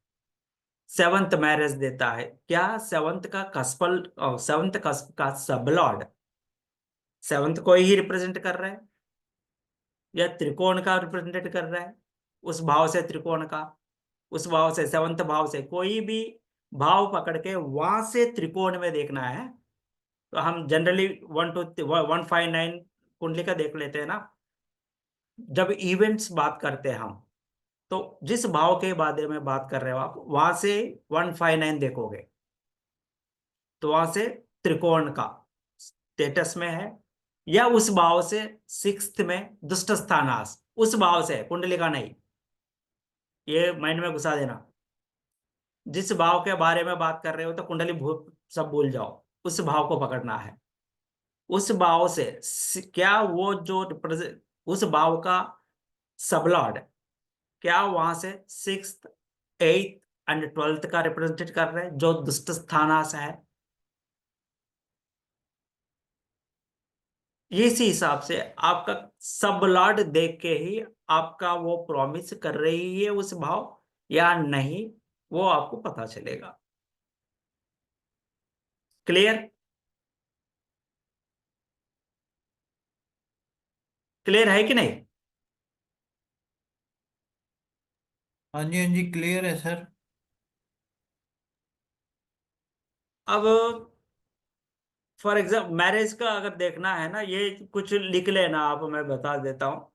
सेवंथ मैरिज देता है, क्या सेवंथ का कस्पल, सेवंथ कस्प का सबलॉर्ड सेवंथ को ही रिप्रेजेंट कर रहा है, या त्रिकोण का रिप्रेजेंट कर रहा है, उस भाव से त्रिकोण का, उस भाव से सेवंथ भाव से कोई भी भाव पकड़ के वहां से त्रिकोण में देखना है। तो हम जनरली 159 कुंडली का देख लेते हैं ना, जब इवेंट्स बात करते हैं हम, तो जिस भाव के बारे में बात कर रहे हो आप वहां से 159 देखोगे, तो वहां से त्रिकोण का स्टेटस में है, या उस भाव से सिक्स्थ में दुष्ट स्थानास, उस भाव से, कुंडली का नहीं, ये माइंड में घुसा देना। जिस भाव के बारे में बात कर रहे हो तो कुंडली सब भूल जाओ, उस भाव को पकड़ना है। उस भाव से क्या वो जो उस भाव का सबलॉर्ड क्या वहां से सिक्स्थ, एट्थ एंड 12th का रिप्रेजेंटेट कर रहे हैं, जो दुष्ट स्थानास है। इसी हिसाब से आपका सबलॉर्ड देख के ही आपका वो प्रॉमिस कर रही है उस भाव या नहीं, वो आपको पता चलेगा। क्लियर? क्लियर है कि नहीं? हाँ जी, हाँ जी, क्लियर है सर। अब फॉर एग्जाम्पल मैरिज का अगर देखना है ना, ये कुछ लिख लेना आप, मैं बता देता हूँ।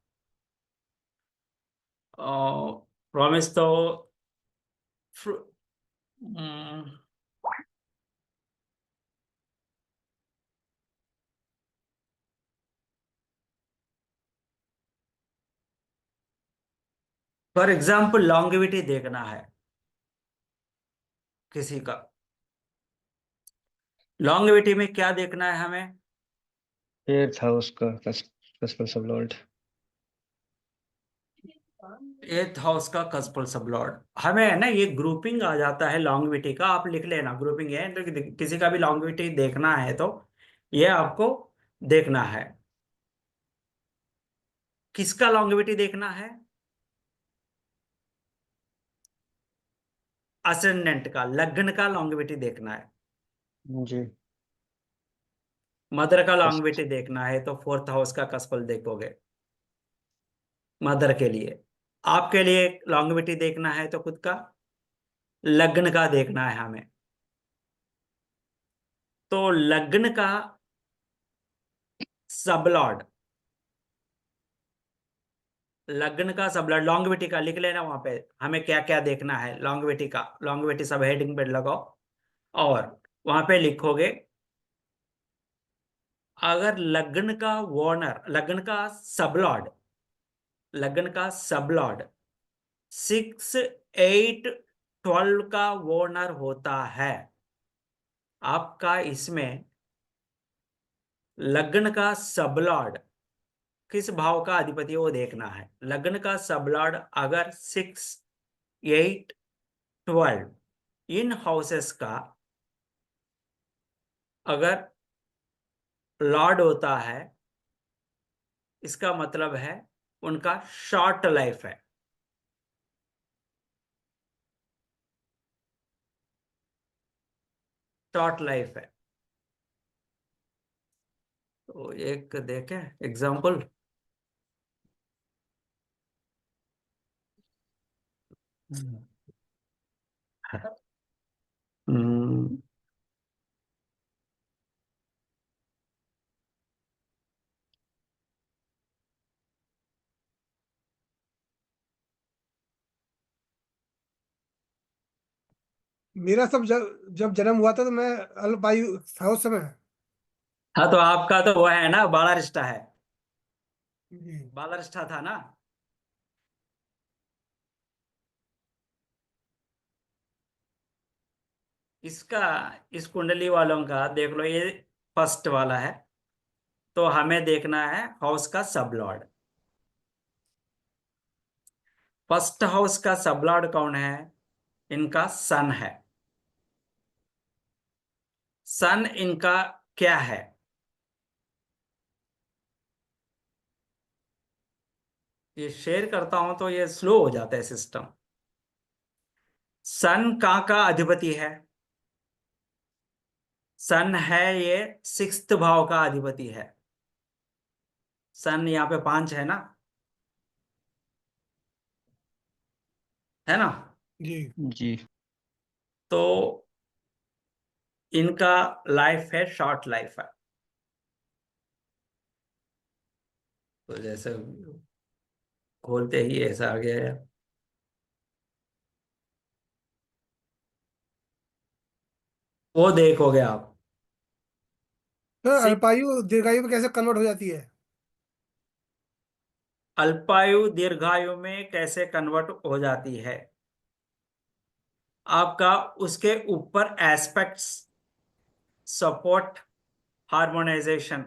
प्रॉमिस तो फॉर एग्जाम्पल लॉन्गेविटी देखना है किसी का, लॉन्गेविटी में क्या देखना है हमें? एट्थ हाउस का कस्पर सब लॉर्ड। एथ हाउस का कस्पल सबलॉर्ड, हमें है ना ये ग्रुपिंग आ जाता है लॉन्गेविटी का, आप लिख लेना ग्रुपिंग है, तो किसी का भी लॉन्गेविटी देखना है तो ये आपको देखना है। किसका लॉन्गेविटी देखना है? असेंडेंट का, लग्न का लॉन्गेविटी देखना है। जी। मदर का फर्स्ट। लॉन्गेविटी देखना है तो 4th हाउस का कस्पल देखोगे मदर के लिए। आपके लिए लॉन्गेविटी देखना है तो खुद का लग्न का देखना है हमें। तो लग्न का सबलॉर्ड, लग्न का सबलॉर्ड लॉन्गेविटी का लिख लेना वहां पे, हमें क्या क्या देखना है लॉन्गेविटी का। लॉन्गेविटी सब हेडिंग पे लगाओ, और वहां पे लिखोगे अगर लग्न का वॉनर, लग्न का सबलॉर्ड 6, 8, 12 का वॉनर होता है, आपका इसमें लग्न का सबलॉर्ड किस भाव का अधिपति है वो देखना है। लग्न का सबलॉर्ड अगर 6, 8, 12 इन हाउसेस का अगर लॉर्ड होता है, इसका मतलब है उनका शॉर्ट लाइफ है। शॉर्ट लाइफ है। तो एक देखें एग्जांपल। हम्म, मेरा सब जब जब जन्म हुआ था तो मैं अल्पायु था उस समय। हाँ तो आपका तो वो है ना, बालारिष्टा है, जी बालारिष्टा था ना। इसका, इस कुंडली वालों का देख लो, ये फर्स्ट वाला है, तो हमें देखना है हाउस का सबलॉर्ड। फर्स्ट हाउस का सबलॉर्ड कौन है? इनका सन है। सन इनका क्या है? ये शेयर करता हूं तो ये स्लो हो जाता है सिस्टम। सन कहाँ का अधिपति है? सन है ये 6th भाव का अधिपति है। सन यहाँ पे 5 है ना, है ना? जी जी तो इनका लाइफ है, शॉर्ट लाइफ है। तो जैसे खोलते ही ऐसा आ गया है। वो देखोगे आप। तो सिक्स, अल्पायु दीर्घायु में कैसे कन्वर्ट हो जाती है? अल्पायु दीर्घायु में कैसे कन्वर्ट हो जाती है? आपका उसके ऊपर एस्पेक्ट्स, सपोर्ट, हार्मोनाइजेशन,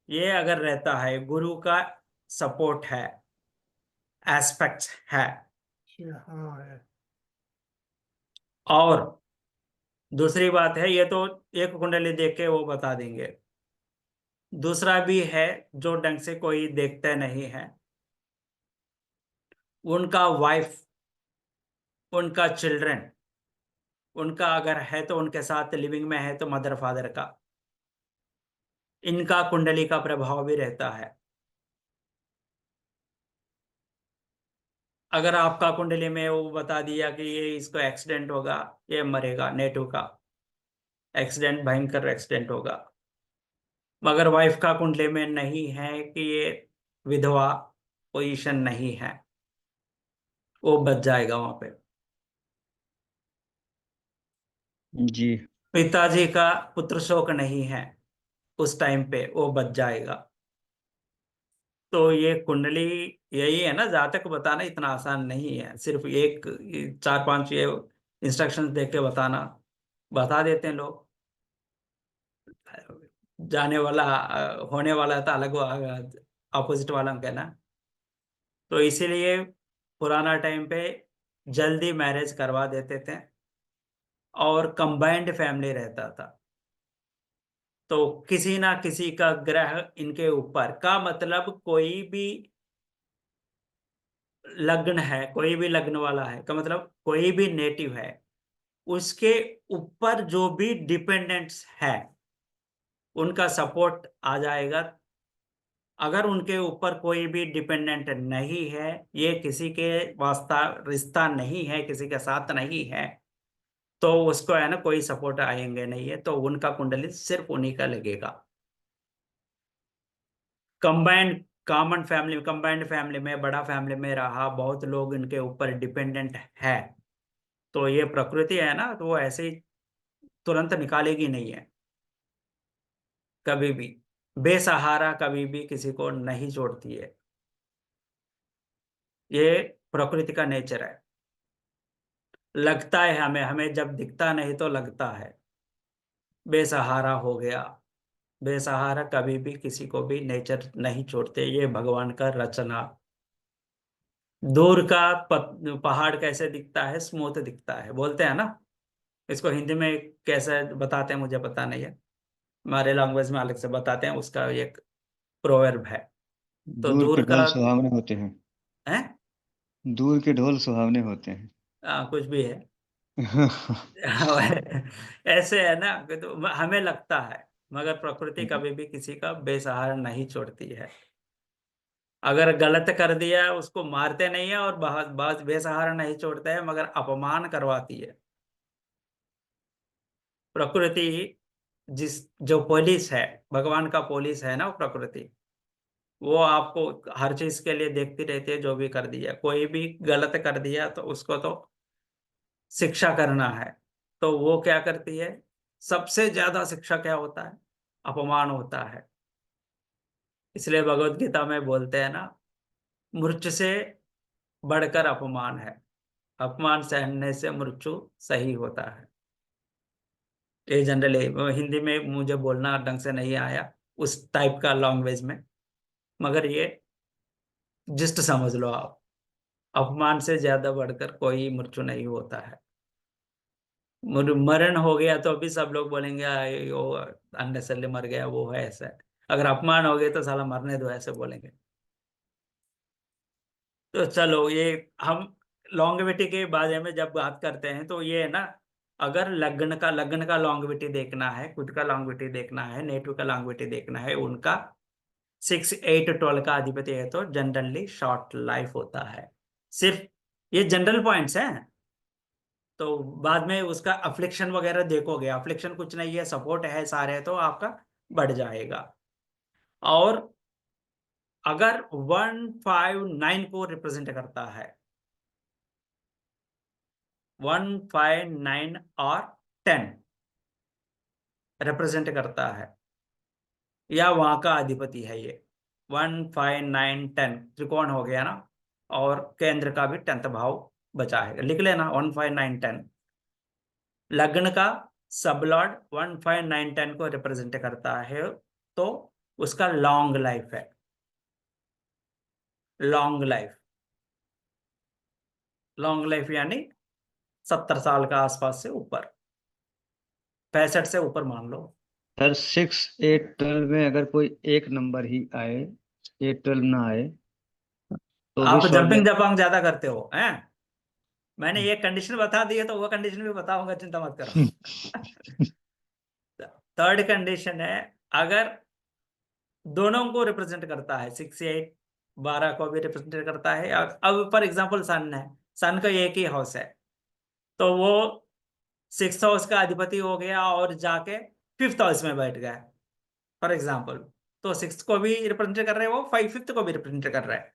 ये अगर रहता है, गुरु का सपोर्ट है, एस्पेक्ट्स है, अच्छा, हाँ है। और दूसरी बात है, ये तो एक कुंडली देख के वो बता देंगे। दूसरा भी है जो ढंग से कोई देखता नहीं है, उनका वाइफ, उनका चिल्ड्रन, उनका अगर है तो उनके साथ लिविंग में है तो मदर फादर का, इनका कुंडली का प्रभाव भी रहता है। अगर आपका कुंडली में वो बता दिया कि ये इसको एक्सीडेंट होगा, ये मरेगा, नेटू का एक्सीडेंट, भयंकर एक्सीडेंट होगा, मगर वाइफ का कुंडली में नहीं है कि ये विधवा पोजीशन नहीं है, वो बच जाएगा वहां पे। जी पिताजी का पुत्र शोक नहीं है उस टाइम पे, वो बच जाएगा। तो ये कुंडली, यही है ना, जातक बताना इतना आसान नहीं है। सिर्फ एक 4-5 ये इंस्ट्रक्शंस देख के बताना, बता देते हैं लोग। जाने वाला होने वाला था अलग, अपोजिट वाला हम कहना। तो इसीलिए पुराना टाइम पे जल्दी मैरिज करवा देते थे और कंबाइंड फैमिली रहता था। तो किसी ना किसी का ग्रह इनके ऊपर का, मतलब कोई भी लग्न है, कोई भी लग्न वाला है का मतलब कोई भी नेटिव है, उसके ऊपर जो भी डिपेंडेंट्स है उनका सपोर्ट आ जाएगा। अगर उनके ऊपर कोई भी डिपेंडेंट नहीं है, ये किसी के वास्ता रिश्ता नहीं है, किसी के साथ नहीं है, तो उसको है ना कोई सपोर्ट आएंगे नहीं है, तो उनका कुंडली सिर्फ उन्हीं का लगेगा। Combined, common family, combined family में, बड़ा फैमिली में रहा, बहुत लोग इनके ऊपर डिपेंडेंट है, तो ये प्रकृति है ना, तो वो ऐसे ही तुरंत निकालेगी नहीं है कभी भी। बेसहारा कभी भी किसी को नहीं छोड़ती है। ये प्रकृति का नेचर है। लगता है हमें, हमें जब दिखता नहीं तो लगता है। बेसहारा हो गया। बेसहारा कभी भी किसी को भी नेचर नहीं छोड़ते, ये भगवान का रचना। दूर का पहाड़ कैसे दिखता है? स्मूथ दिखता है, बोलते हैं ना। इसको हिंदी में कैसे बताते हैं मुझे पता नहीं है, हमारे लैंग्वेज में अलग से बताते हैं, उसका एक प्रोवर्ब है। तो दूर के दूर का ढोल सुहावने होते हैं। है। दूर के ढोल सुहावने होते हैं। कुछ भी है। ऐसे है ना कि तो हमें लगता है, मगर प्रकृति कभी भी किसी का बेसहारा नहीं छोड़ती है। अगर गलत कर दिया उसको मारते नहीं है, और बहुत बहुत बेसहारा नहीं छोड़ते हैं, मगर अपमान करवाती है प्रकृति। जिस जो पुलिस है, भगवान का पुलिस है ना वो प्रकृति, वो आपको हर चीज के लिए देखती रहती है। जो भी कर दिया, कोई भी गलत कर दिया तो उसको तो शिक्षा करना है। तो वो क्या करती है? सबसे ज्यादा शिक्षा क्या होता है? अपमान होता है। इसलिए भगवत गीता में बोलते हैं ना, मृत्यु से बढ़कर अपमान है, अपमान सहने से मृत्यु सही होता है। ये जनरली हिंदी में मुझे बोलना ढंग से नहीं आया उस टाइप का लैंग्वेज में, मगर ये जस्ट समझ लो आप। अपमान से ज्यादा बढ़कर कोई मृत्यु नहीं होता है। मरण हो गया तो अभी सब लोग बोलेंगे वो अननेसेसरली मर गया, वो है ऐसा है। अगर अपमान हो गया तो साला मरने दो, ऐसे बोलेंगे। तो चलो, ये हम लॉन्गेविटी के बारे में जब बात करते हैं तो ये है ना, अगर लग्न का लॉन्गेविटी देखना है, खुद का लॉन्गेविटी देखना है, नेटिव का लॉन्गेविटी देखना है, उनका 6, 8, 12 का अधिपति है तो जनरली शॉर्ट लाइफ होता है। सिर्फ ये जनरल पॉइंट्स हैं। तो बाद में उसका अफ्लिक्शन वगैरह देखोगे, अफ्लिक्शन कुछ नहीं है, सपोर्ट है सारे, तो आपका बढ़ जाएगा। और अगर 159 को रिप्रेजेंट करता है, 159 और 10 रिप्रेजेंट करता है, या वहां का अधिपति है ये। 159 10 त्रिकोण हो गया ना, और केंद्र का भी 10th भाव बचा है, लिख लेना 159 10। लग्न का सबलॉर्ड 159 10 को रिप्रेजेंट करता है, तो उसका लॉन्ग लाइफ है। लॉन्ग लाइफ, लॉन्ग लाइफ यानी 70 साल का आसपास से ऊपर, 65 से ऊपर मान लो। सर 6, 8, 12 में अगर कोई एक नंबर ही आए, 8, 12 ना आए तो भी आप शॉर्ट जंपिंग लाइफ। जपांग ज्यादा करते हो हैं। मैंने ये कंडीशन बता दी है तो वो कंडीशन भी बताऊंगा, चिंता मत करो। थर्ड कंडीशन है, अगर दोनों को रिप्रेजेंट करता है, 6, 8, 12 को भी रिप्रेजेंट करता है। अब फॉर एग्जांपल सन है, सन का एक ही हाउस है, तो वो 6th हाउस का अधिपति हो गया और जाके 5th हाउस में बैठ गया फॉर एग्जांपल। तो 6th को भी रिप्रेजेंट कर रहे हैं वो, 5th को भी रिप्रेजेंट कर रहा है।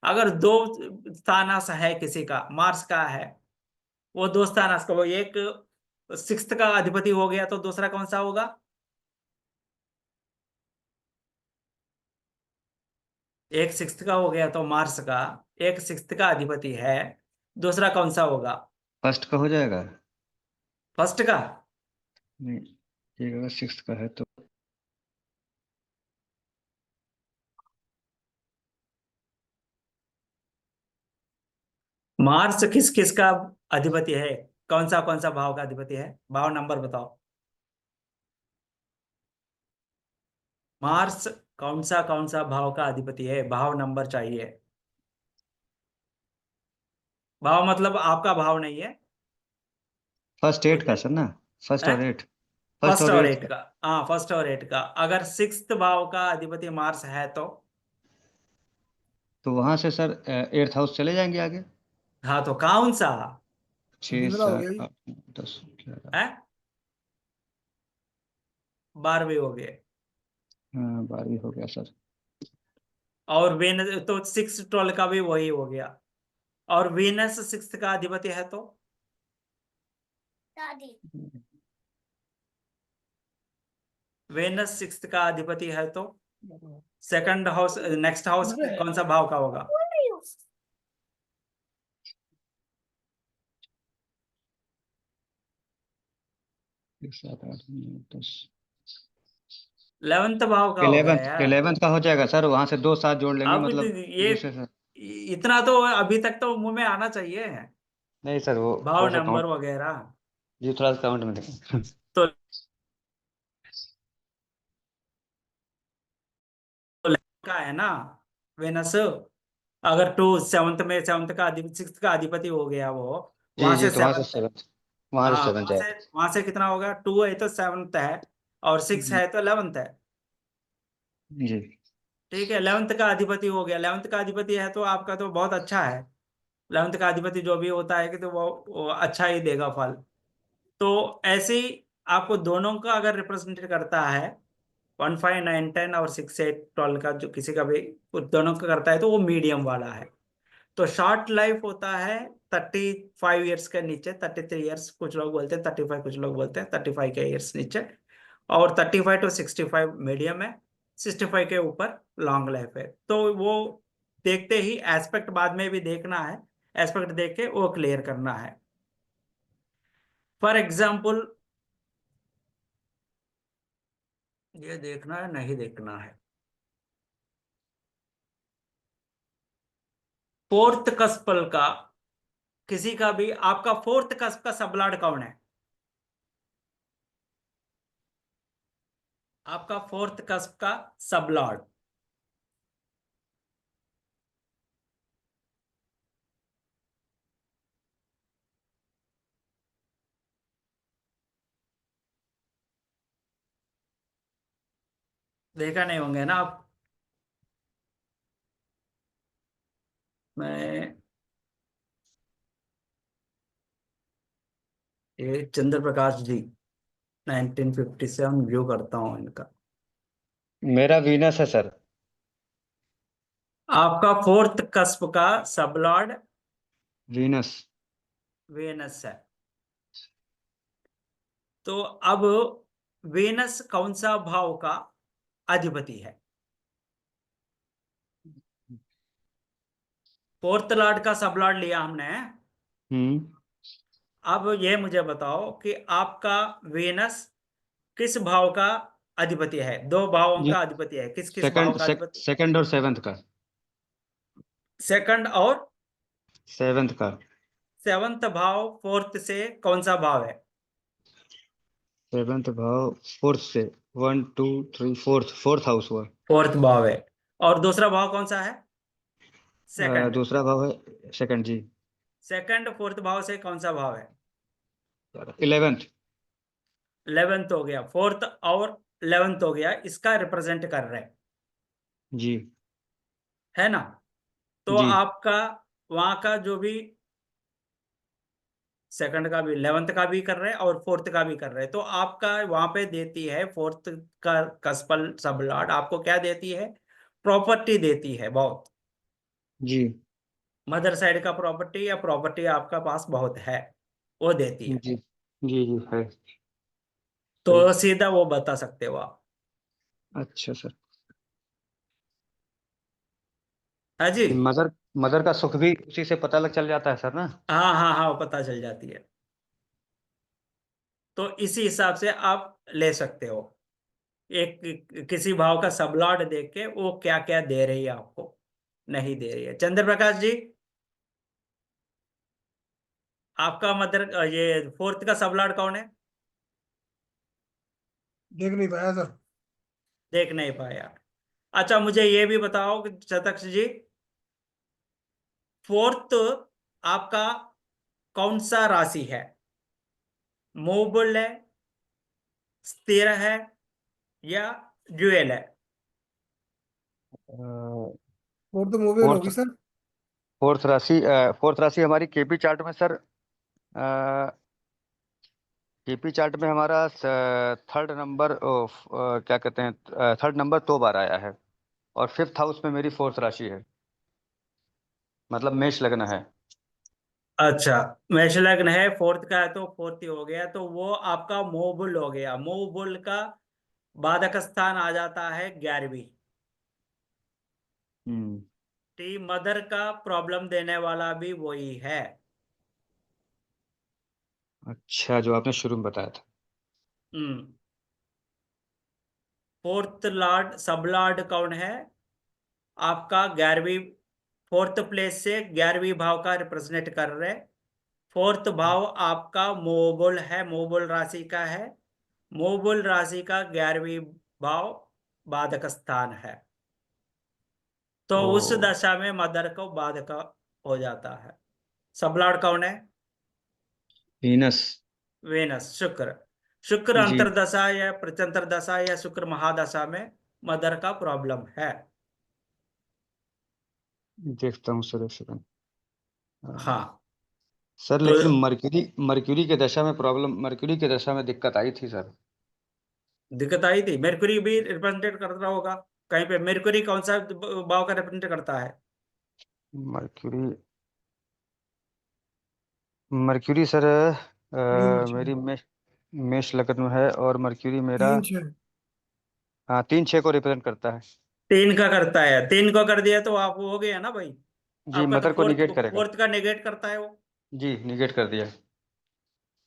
अगर दो स्थानास है, किसी का मार्स का है, वो दो स्थानास का, वो एक 6th का अधिपति हो गया तो दूसरा कौन सा होगा? एक 6th का हो गया तो मार्स का, एक 6th का अधिपति है, दूसरा कौन सा होगा? फर्स्ट का हो जाएगा। फर्स्ट का। नहीं, एक अगर 6th का है तो मार्स किस किस का अधिपति है? कौन सा भाव का अधिपति है? भाव नंबर बताओ। मार्स कौन सा भाव का अधिपति है? भाव नंबर चाहिए। भाव मतलब आपका भाव नहीं है। फर्स्ट 8 का सर ना, फर्स्ट और 8, फर्स्ट फर्स्ट और और 8 8 का, हाँ फर्स्ट और 8 का। अगर 6th भाव का अधिपति मार्स है तो वहां से सर 8th हाउस चले जाएंगे आगे। हाँ तो कौन सा 6, 11 हो 7, गया जी। 8, 9, 10, 11। है? 12वीं हो गए। हाँ 12 हो गया सर। और वेनस तो 6, 12 का भी वही हो गया। और वीनस 6th का अधिपति है तो वेनस सिक्स्थ का अधिपति है तो सेकंड हाउस, नेक्स्ट हाउस कौन सा भाव का होगा? 7 8 9 10 11th भाव का होगा 11th यार। 11th का हो जाएगा सर, वहां से 2 7 जोड़ लेंगे, अब मतलब ये दूसरे से। इतना तो अभी तक तो मुंह में आना चाहिए, नहीं सर, वो भाव थोड़ा सा नंबर काउंट, वगैरह। जी थोड़ा सा काउंट में देखें। तो का है ना वेनस, अगर टू सेवंथ में, सेवंथ का अधिपति, सिक्स्थ का अधिपति हो गया वो, जी वहां जी, से तो वहां से सेवंथ है। 7, वहां से हाँ 7 जाएगा। वहां से कितना होगा? 2 है तो 7th है, और 6 जी है तो 11th है। जी ठीक है, 11th का अधिपति हो गया। 11th का अधिपति है तो आपका तो बहुत अच्छा है। 11th का अधिपति जो भी होता है कि तो वो अच्छा ही देगा फल। तो ऐसे ही आपको दोनों का अगर रिप्रेजेंट करता है, 1 5 9 10 और 6 8 12 का, जो किसी का भी दोनों का करता है तो वो मीडियम वाला है। तो शॉर्ट लाइफ होता है 35 ईयर्स के नीचे, 33 ईयर्स कुछ लोग बोलते हैं, 35 कुछ लोग बोलते हैं, 35 के ईयर्स नीचे, और 35 to 65 मीडियम है, 65 के ऊपर लॉन्ग लाइफ है। तो वो देखते ही एस्पेक्ट बाद में भी देखना है, एस्पेक्ट देख के वो क्लियर करना है। फॉर एग्जाम्पल ये देखना है, नहीं देखना है। फोर्थ कस्पल का, किसी का भी, आपका फोर्थ कस्प का सबलॉर्ड कौन है? आपका फोर्थ कस्प का सबलॉर्ड। देखा नहीं होंगे ना आप? मैं ये चंद्र प्रकाश जी 1957 व्यू करता हूँ इनका। मेरा वीनस है सर। आपका फोर्थ कस्प का सबलॉर्ड वीनस। वेनस है। तो अब वेनस कौन सा भाव का अधिपति है? फोर्थ लॉर्ड का सबलॉर्ड लिया हमने। हम्म। अब ये मुझे बताओ कि आपका वेनस किस भाव का अधिपति है? 2 भावों जी, का अधिपति है, किस किस भाव सेकंड का अधिपति? सेकंड और 7th का। सेकंड और 7th का। 7th भाव फोर्थ से कौन सा भाव है? 7th भाव 4th से, 1 2 3 4th हाउस हुआ। फोर्थ भाव है। और दूसरा भाव कौन सा है? सेकंड। दूसरा भाव है सेकंड जी। सेकंड फोर्थ भाव से कौन सा भाव है? 11th। 11th हो गया, फोर्थ और 11th हो गया, इसका रिप्रेजेंट कर रहे हैं, जी है ना? तो जी आपका वहां का जो भी सेकंड का भी, 11th का भी कर रहे हैं और फोर्थ का भी कर रहे हैं, तो आपका वहां पे देती है फोर्थ का कस्पल सब लॉर्ड आपको क्या देती है? प्रॉपर्टी देती है बहुत। जी मदर साइड का प्रॉपर्टी, या प्रॉपर्टी आपका पास बहुत है, वो देती है। जी जी जी है। तो सीधा वो बता सकते हो आप। अच्छा सर। हाँ जी। मदर मदर का सुख भी उसी से पता लग चल जाता है सर ना। हाँ हाँ हाँ, वो पता चल जाती है। तो इसी हिसाब से आप ले सकते हो, एक किसी भाव का सबलॉर्ड देख के वो क्या क्या दे रही है आपको, नहीं दे रही है। चंद्र प्रकाश जी, आपका मदर, ये फोर्थ का सबलॉर्ड कौन है? देख नहीं पाया सर। देख नहीं पाया। अच्छा मुझे ये भी बताओ कि शतक्ष जी, फोर्थ आपका कौन सा राशि है? मूवबल है, स्थिर है, या ड्यूएल है? और तो मूवी फोर्थ होगी सर। फोर्थ राशि हमारी केपी चार्ट में सर, केपी चार्ट में हमारा 3rd नंबर, क्या कहते हैं, 3rd नंबर 2 बार आया है। और 5th हाउस में मेरी 4th राशि है, मतलब मेष लग्न है। अच्छा, मेष लग्न है, फोर्थ का है तो फोर्थ ही हो गया, तो वो आपका मूवबुल हो गया। मूवबुल का बाधक स्थान आ जाता है 11वीं। हम्म। टी मदर का प्रॉब्लम देने वाला भी वही है। अच्छा, जो आपने शुरू में बताया था। हम्म। फोर्थ लॉर्ड सब लॉर्ड कौन है आपका? 11वीं, फोर्थ प्लेस से 11वीं भाव का रिप्रेजेंट कर रहे। फोर्थ भाव आपका मोबुल है, मोबुल राशि का है। मोबुल राशि का 11वीं भाव बाधक स्थान है। तो उस ओ, दशा में मदर को बाधक हो जाता है। सब लॉर्ड कौन है? वीनस। वेनस, शुक्र। शुक्र जी, अंतरदशा या प्रत्यंतर दशा या शुक्र महादशा में मदर का प्रॉब्लम है। देखता हूँ सर, एक सेकंड। हाँ। सर तो लेकिन मर्क्यूरी मर्क्यूरी के दशा में प्रॉब्लम, मर्क्यूरी के दशा में दिक्कत आई थी सर। दिक्कत आई थी। मेरकुरी भी रिप्रेजेंटेट करता होगा कहीं पे। मेरकुरी कौन सा भाव का रिप्रेजेंट करता है? मर्क्यूरी मर्क्यूरी सर, तीन मेरी छः, मेष लग्न में है और मर्क्यूरी मेरा, 3 6। हाँ, 3 6 को रिप्रेजेंट करता है। 3 का करता है। 3 को कर दिया तो आप हो गया ना भाई। जी, आपका तो मदर को फोर्थ निगेट करेगा। फोर्थ का नेगेट करता है वो। जी, निगेट कर दिया।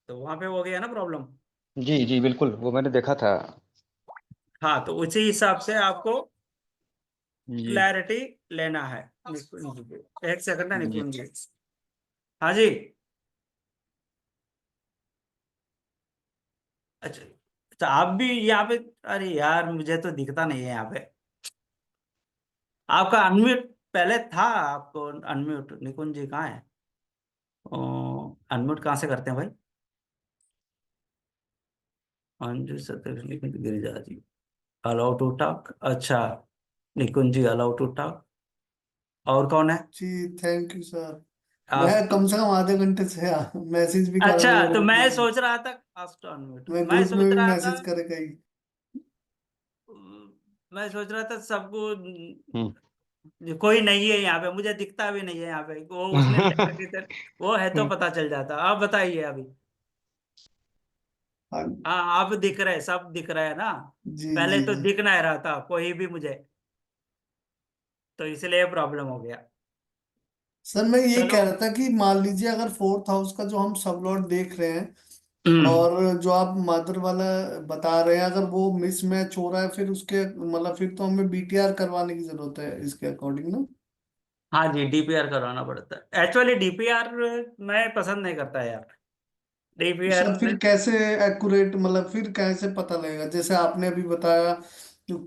तो वहां पे हो गया ना प्रॉब्लम। जी जी बिल्कुल, वो मैंने देखा था। हाँ, तो उसी हिसाब से आपको जी क्लैरिटी लेना है। निकुंज जी, एक सेकंड ना जी। निकुंज जी। हाँ जी। अच्छा अच्छा, आप भी यहाँ पे? अरे यार, मुझे तो दिखता नहीं है यहाँ पे। आपका अनम्यूट पहले था। आपको अनम्यूट निकुंज जी कहाँ है? अनम्यूट कहाँ से करते हैं भाई? अंजू सतीश निकुंज गिरिजा जी, अलाउ टू टॉक। अच्छा, निकुंज जी अलाउ टू टॉक। और कौन है? जी थैंक यू सर। मैं आप? कम से कम आधे घंटे से मैसेज भी कर अच्छा, रहा हूँ तो ग्रुप मैं में। सोच रहा था फास्ट अनम्यूट। मैं मैं ग्रुप में सोच भी रहा था, मैसेज करेगा ही। सबको हम्म। कोई नहीं है यहाँ पे। मुझे दिखता भी नहीं है यहाँ पे। वो उसने वो है तो पता चल जाता। आप बताइए अभी। हाँ हाँ, आप दिख रहे, सब दिख रहे है ना? जी पहले जी तो जी। दिख नहीं रहा था कोई भी मुझे, तो इसलिए प्रॉब्लम हो गया। सर मैं ये चलो। कह रहा था कि मान लीजिए अगर फोर्थ हाउस का जो हम सब लॉट देख रहे हैं हम्म। और जो आप मदर वाला बता रहे हैं, अगर वो मिसमैच हो रहा है फिर उसके मतलब फिर तो हमें बीटीआर करवाने की जरूरत है इसके अकॉर्डिंग ना। हाँ जी, डीपीआर करवाना पड़ता है। एक्चुअली डीपीआर मैं पसंद नहीं करता यार। डीपीआर सर फिर कैसे एक्यूरेट मतलब फिर कैसे पता लगेगा, जैसे आपने अभी बताया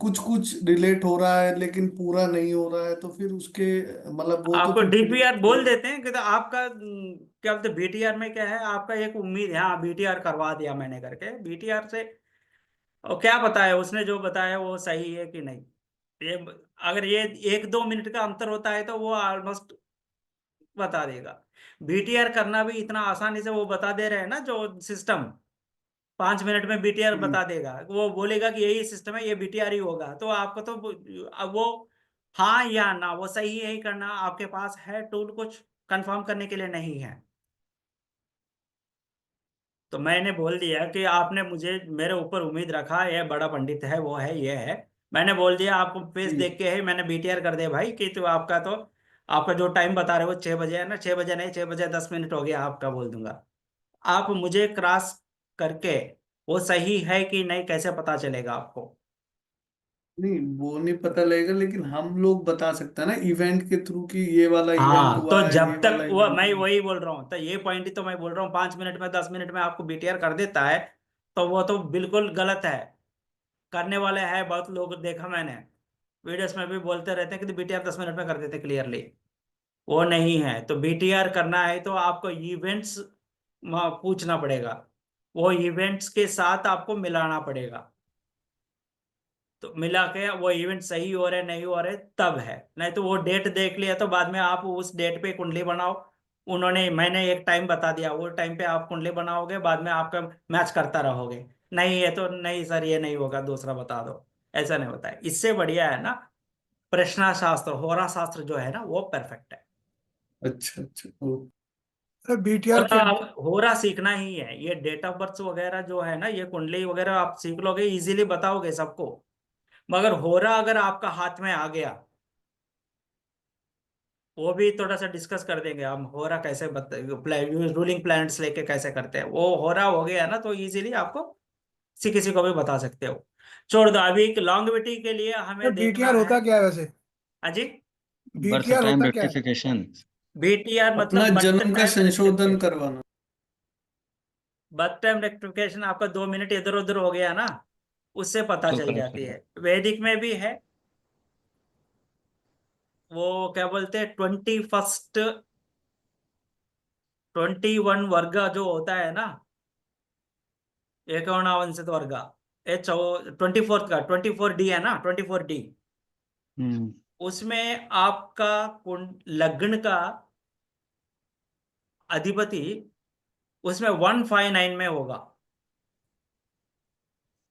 कुछ कुछ रिलेट हो रहा है लेकिन पूरा नहीं हो रहा है, तो फिर उसके मतलब वो तो आपको फिर डीपीआर प्रिडिक्ट बोल करेगा। देते हैं कि तो आपका क्या बोलते हैं, बीटीआर में क्या है आपका एक उम्मीद है। हाँ, बीटीआर करवा दिया मैंने करके बीटीआर से। और क्या पता है उसने जो बताया वो सही है कि नहीं। ये अगर ये 1 2 मिनट का अंतर होता है तो वो ऑलमोस्ट बता देगा। बीटीआर करना भी इतना आसानी से वो बता दे रहे हैं ना जो सिस्टम। 5 मिनट में बीटीआर जी बता देगा। वो बोलेगा कि यही सिस्टम है, ये बीटीआर ही होगा। तो आपको तो अब वो हाँ या ना, वो सही है ही करना। आपके पास है टूल कुछ कंफर्म करने के लिए नहीं है। तो मैंने बोल दिया कि आपने मुझे मेरे ऊपर उम्मीद रखा, ये बड़ा पंडित है, वो है, ये है। मैंने बोल दिया आपको फेस जी। देख के ही मैंने बीटीआर कर दिया भाई कि तो आपका तो, आपका जो टाइम बता रहे हो 6 बजे है ना, 6 बजे नहीं, 6 बजे 10 मिनट हो गया आपका बोल दूंगा। आप मुझे क्रॉस करके वो सही है कि नहीं कैसे पता चलेगा आपको? नहीं वो नहीं पता लगेगा लेकिन हम लोग बता सकते हैं ना इवेंट के थ्रू कि ये वाला इवेंट हाँ, तो हुआ है, जब ये वाला तक वो, इवेंट मैं हुआ है। वही बोल रहा हूँ, तो ये पॉइंट ही तो मैं बोल रहा हूँ। 5 मिनट में 10 मिनट में आपको बीटीआर कर देता है तो वो तो बिल्कुल गलत है। करने वाले हैं बहुत लोग, देखा मैंने वीडियोस में भी बोलते रहते हैं कि बीटीआर 10 मिनट में कर देते क्लियरली। वो नहीं है। तो बीटीआर करना है तो आपको इवेंट्स पूछना पड़ेगा। वो इवेंट्स के साथ आपको मिलाना पड़ेगा। तो मिला के वो इवेंट सही हो रहे नहीं हो रहे तब है। नहीं तो वो डेट देख लिया तो बाद में आप उस डेट पे कुंडली बनाओ। उन्होंने, मैंने एक टाइम बता दिया, वो टाइम पे आप कुंडली बनाओगे, बाद में आपका मैच करता रहोगे। नहीं है तो नहीं सर, ये नहीं होगा, दूसरा बता दो। ऐसा नहीं होता है। इससे बढ़िया है ना प्रश्न शास्त्र, होरा शास्त्र जो है ना वो परफेक्ट है। अच्छा अच्छा ओ। सर बीटीआर के होरा सीखना ही है। ये डेट ऑफ बर्थ वगैरह जो है ना, ये कुंडली वगैरह आप सीख लोगे, इजीली बताओगे सबको। मगर होरा अगर आपका हाथ में आ गया, वो भी थोड़ा सा डिस्कस कर देंगे हम। होरा कैसे रूलिंग प्लैनेट्स लेके कैसे करते हैं, वो होरा हो गया ना तो इजीली आपको किसी को भी बता सकते हो। छोड़ दो, अभी लॉन्गेविटी के लिए हमें देखना बीटीआर होता है। क्या है वैसे? हाँ जी। बर्थ बीटीआर टाइम होता क्या है? रेक्टिफिकेशन। बीटीआर अपना मतलब बर्थ जन्म का टाइम संशोधन रेक्टिफिकेशन। करवाना। बर्थ टाइम रेक्टिफिकेशन आपका 2 मिनट इधर उधर हो गया ना, उससे पता तो चल करो जाती सर। है। वैदिक में भी है, वो क्या बोलते हैं, 21 वर्ग जो होता है ना, 51 वर्ग, ये 24D है ना, 24D। हम्म। उसमें आपका लग्न का अधिपति उसमें 159 में होगा।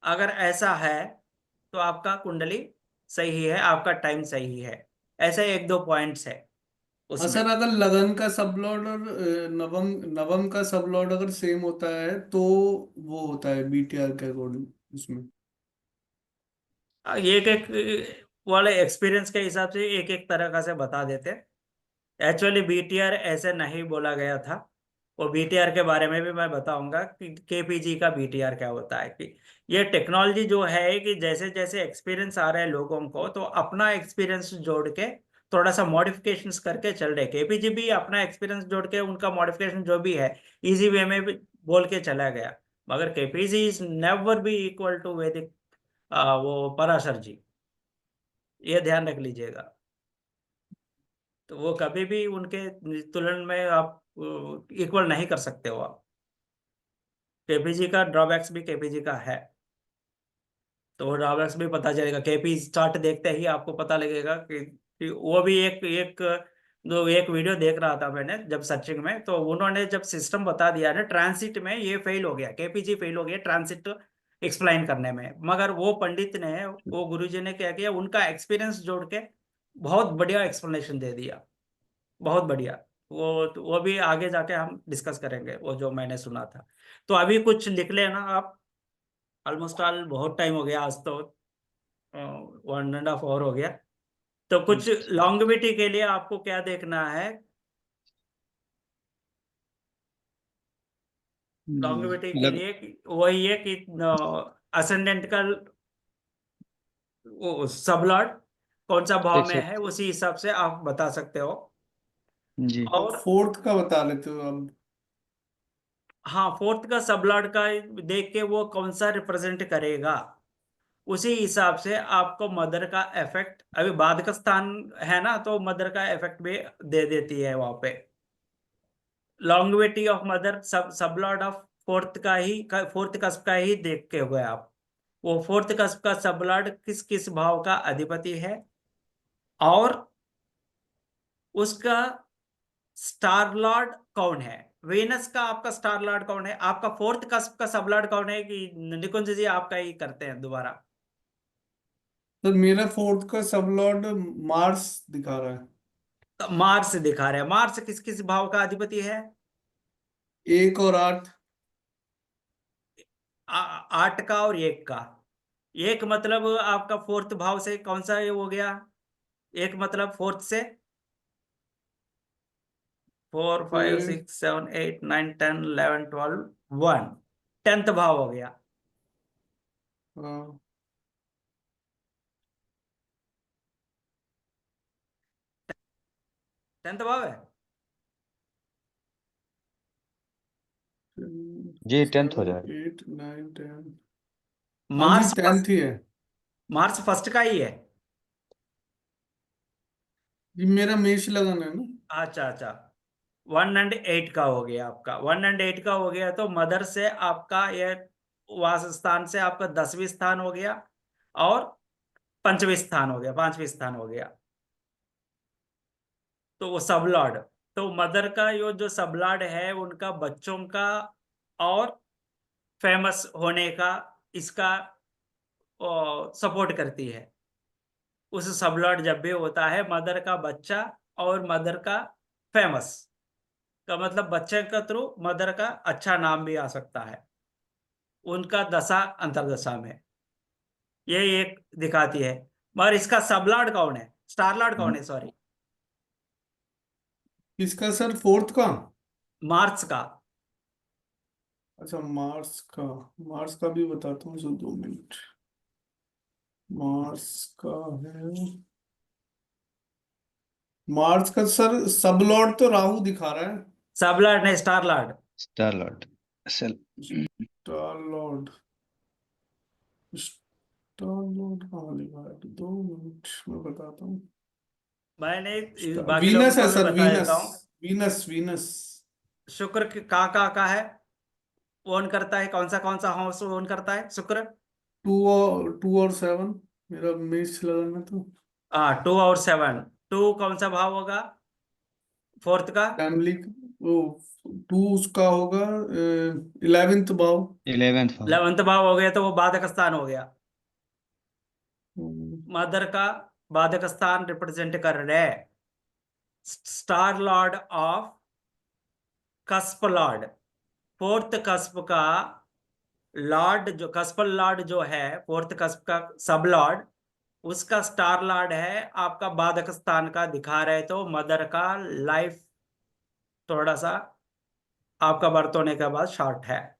अगर ऐसा है तो आपका कुंडली सही है, आपका टाइम सही है। ऐसे एक दो पॉइंट्स है हाँ उसमें। सर, अगर लगन का सब लॉर्ड और नवम नवम का सब लॉर्ड अगर सेम होता है तो वो होता है बीटीआर के अकॉर्डिंग उसमें। एक एक वाले एक्सपीरियंस के हिसाब से एक एक तरह से बता देते हैं। एक्चुअली बीटीआर ऐसे नहीं बोला गया था। वो बीटीआर के बारे में भी मैं बताऊंगा कि केपीजी का बीटीआर क्या होता है। कि ये टेक्नोलॉजी जो है कि जैसे जैसे एक्सपीरियंस आ रहे हैं लोगों को, तो अपना एक्सपीरियंस जोड़ के थोड़ा सा मॉडिफिकेशंस करके चल रहे। केपीजी भी अपना एक्सपीरियंस जोड़ के उनका मॉडिफिकेशन जो भी है इजी वे में भी बोल के चला गया। मगर KPG is never be equal to वैदिक, वो पराशर जी, ये ध्यान रख लीजिएगा। तो वो कभी भी उनके तुलना में आप इक्वल नहीं कर सकते हो आप। केपीजी का ड्रॉबैक्स भी केपीजी का है, तो वो ड्रॉबैक्स भी पता चलेगा। केपी चार्ट देखते ही आपको पता लगेगा कि वो भी एक वीडियो देख रहा था मैंने जब सर्चिंग में, तो उन्होंने जब सिस्टम बता दिया ना, ट्रांसिट में ये फेल हो गया, केपीजी फेल हो गया ट्रांसिट एक्सप्लेन करने में। मगर वो पंडित ने, वो गुरुजी ने क्या किया, उनका एक्सपीरियंस जोड़ के बहुत बढ़िया एक्सप्लेनेशन दे दिया, बहुत बढ़िया। वो भी आगे जाके हम डिस्कस करेंगे, वो जो मैंने सुना था। तो अभी कुछ लिख लेना आप। ऑलमोस्ट ऑल बहुत टाइम हो गया, आज तो 1.5 आवर हो गया। तो कुछ लॉन्गेविटी के लिए आपको क्या देखना है, लॉन्गेविटी के लग लिए वही है कि असेंडेंट का सबलॉर्ड कौन सा भाव एक में से है, उसी हिसाब से आप बता सकते हो। जी। अब और फोर्थ का बता लेते हो अब। हाँ, फोर्थ का सबलॉर्ड का देख के वो कौन सा रिप्रेजेंट करेगा, उसी हिसाब से आपको मदर का इफेक्ट, अभी बाद का स्थान है ना, तो मदर का इफेक्ट भी दे देती है वहां पे। लॉन्गेविटी ऑफ मदर सब लॉर्ड ऑफ फोर्थ कस्प का ही देख के हुए आप। वो फोर्थ कस्प का सब लॉर्ड किस किस भाव का अधिपति है, और उसका स्टार लॉर्ड कौन है। वेनस का आपका स्टार लॉर्ड कौन है, आपका फोर्थ कस्प का सब लॉर्ड कौन है, कि निकुंज जी आपका ही करते हैं दोबारा। तो मेरा फोर्थ का सब लॉर्ड मार्स दिखा रहा है। तो मार्स दिखा रहे हैं, मार्स किस किस भाव का अधिपति है। 1 और 8। 8 का और 1 का। एक मतलब आपका फोर्थ भाव से कौन सा ये हो गया, एक मतलब फोर्थ से 4 5 फिर 6 7 8 9 10 11 12 1, 10th भाव हो गया। हाँ, 10th भाव है। जी 10th हो 7 जाएगा। 8 9 10। हाँ जी, मार्स 10th ही है। मार्स फर्स्ट का ही है। जी मेरा मेष लगन है ना। अच्छा अच्छा, 1 और 8 का हो गया आपका, 1 और 8 का हो गया, तो मदर से आपका ये वास स्थान से आपका 10वीं स्थान हो गया, और 5वीं स्थान हो गया, 5वीं स्थान हो गया। तो वो सबलॉर्ड, तो मदर का यो जो सबलॉर्ड है उनका बच्चों का और फेमस होने का, इसका सपोर्ट करती है। उस सबलॉर्ड जब भी होता है, मदर का बच्चा और मदर का फेमस का मतलब बच्चे का थ्रू मदर का अच्छा नाम भी आ सकता है उनका दशा अंतरदशा में, ये एक दिखाती है। मगर इसका सबलॉर्ड कौन है, स्टार लॉर्ड कौन है, सॉरी, किसका सर, फोर्थ का? मार्स का। अच्छा, मार्स का भी बताता हूँ सर, 2 मिनट। मार्स का है, मार्स का सर सब लॉर्ड तो राहु दिखा रहा है। सब लॉर्ड नहीं, star lord. Star lord cell. Star lord, star lord कहाँ लिखा है? 2 मिनट में बताता हूँ। मैंने बाकी लोगों वीनस है को भी सर, बता देता वीनस। हूँ। Venus Venus. शुक्र का है, ओन करता है कौन सा हाउस ओन करता है शुक्र? 2 और 7, मेरा मेष लगन में तो। हाँ, 2 और 7। 2 कौन सा भाव होगा, फोर्थ का? फैमिली, वो 2 उसका होगा 11th भाव। 11th भाव। 11th भाव हो गया तो वो बाधक स्थान हो गया। हम्म, मदर का बाधक स्थान रिप्रेजेंट कर रहे हैं star Lord of cusp Lord, fourth cusp का लॉर्ड, जो कस्पल लॉर्ड जो है फोर्थ कस्प का सब लॉर्ड, उसका स्टार लॉर्ड है आपका बाधक स्थान का दिखा रहे, तो मदर का लाइफ थोड़ा सा आपका बर्थ होने के बाद शॉर्ट है,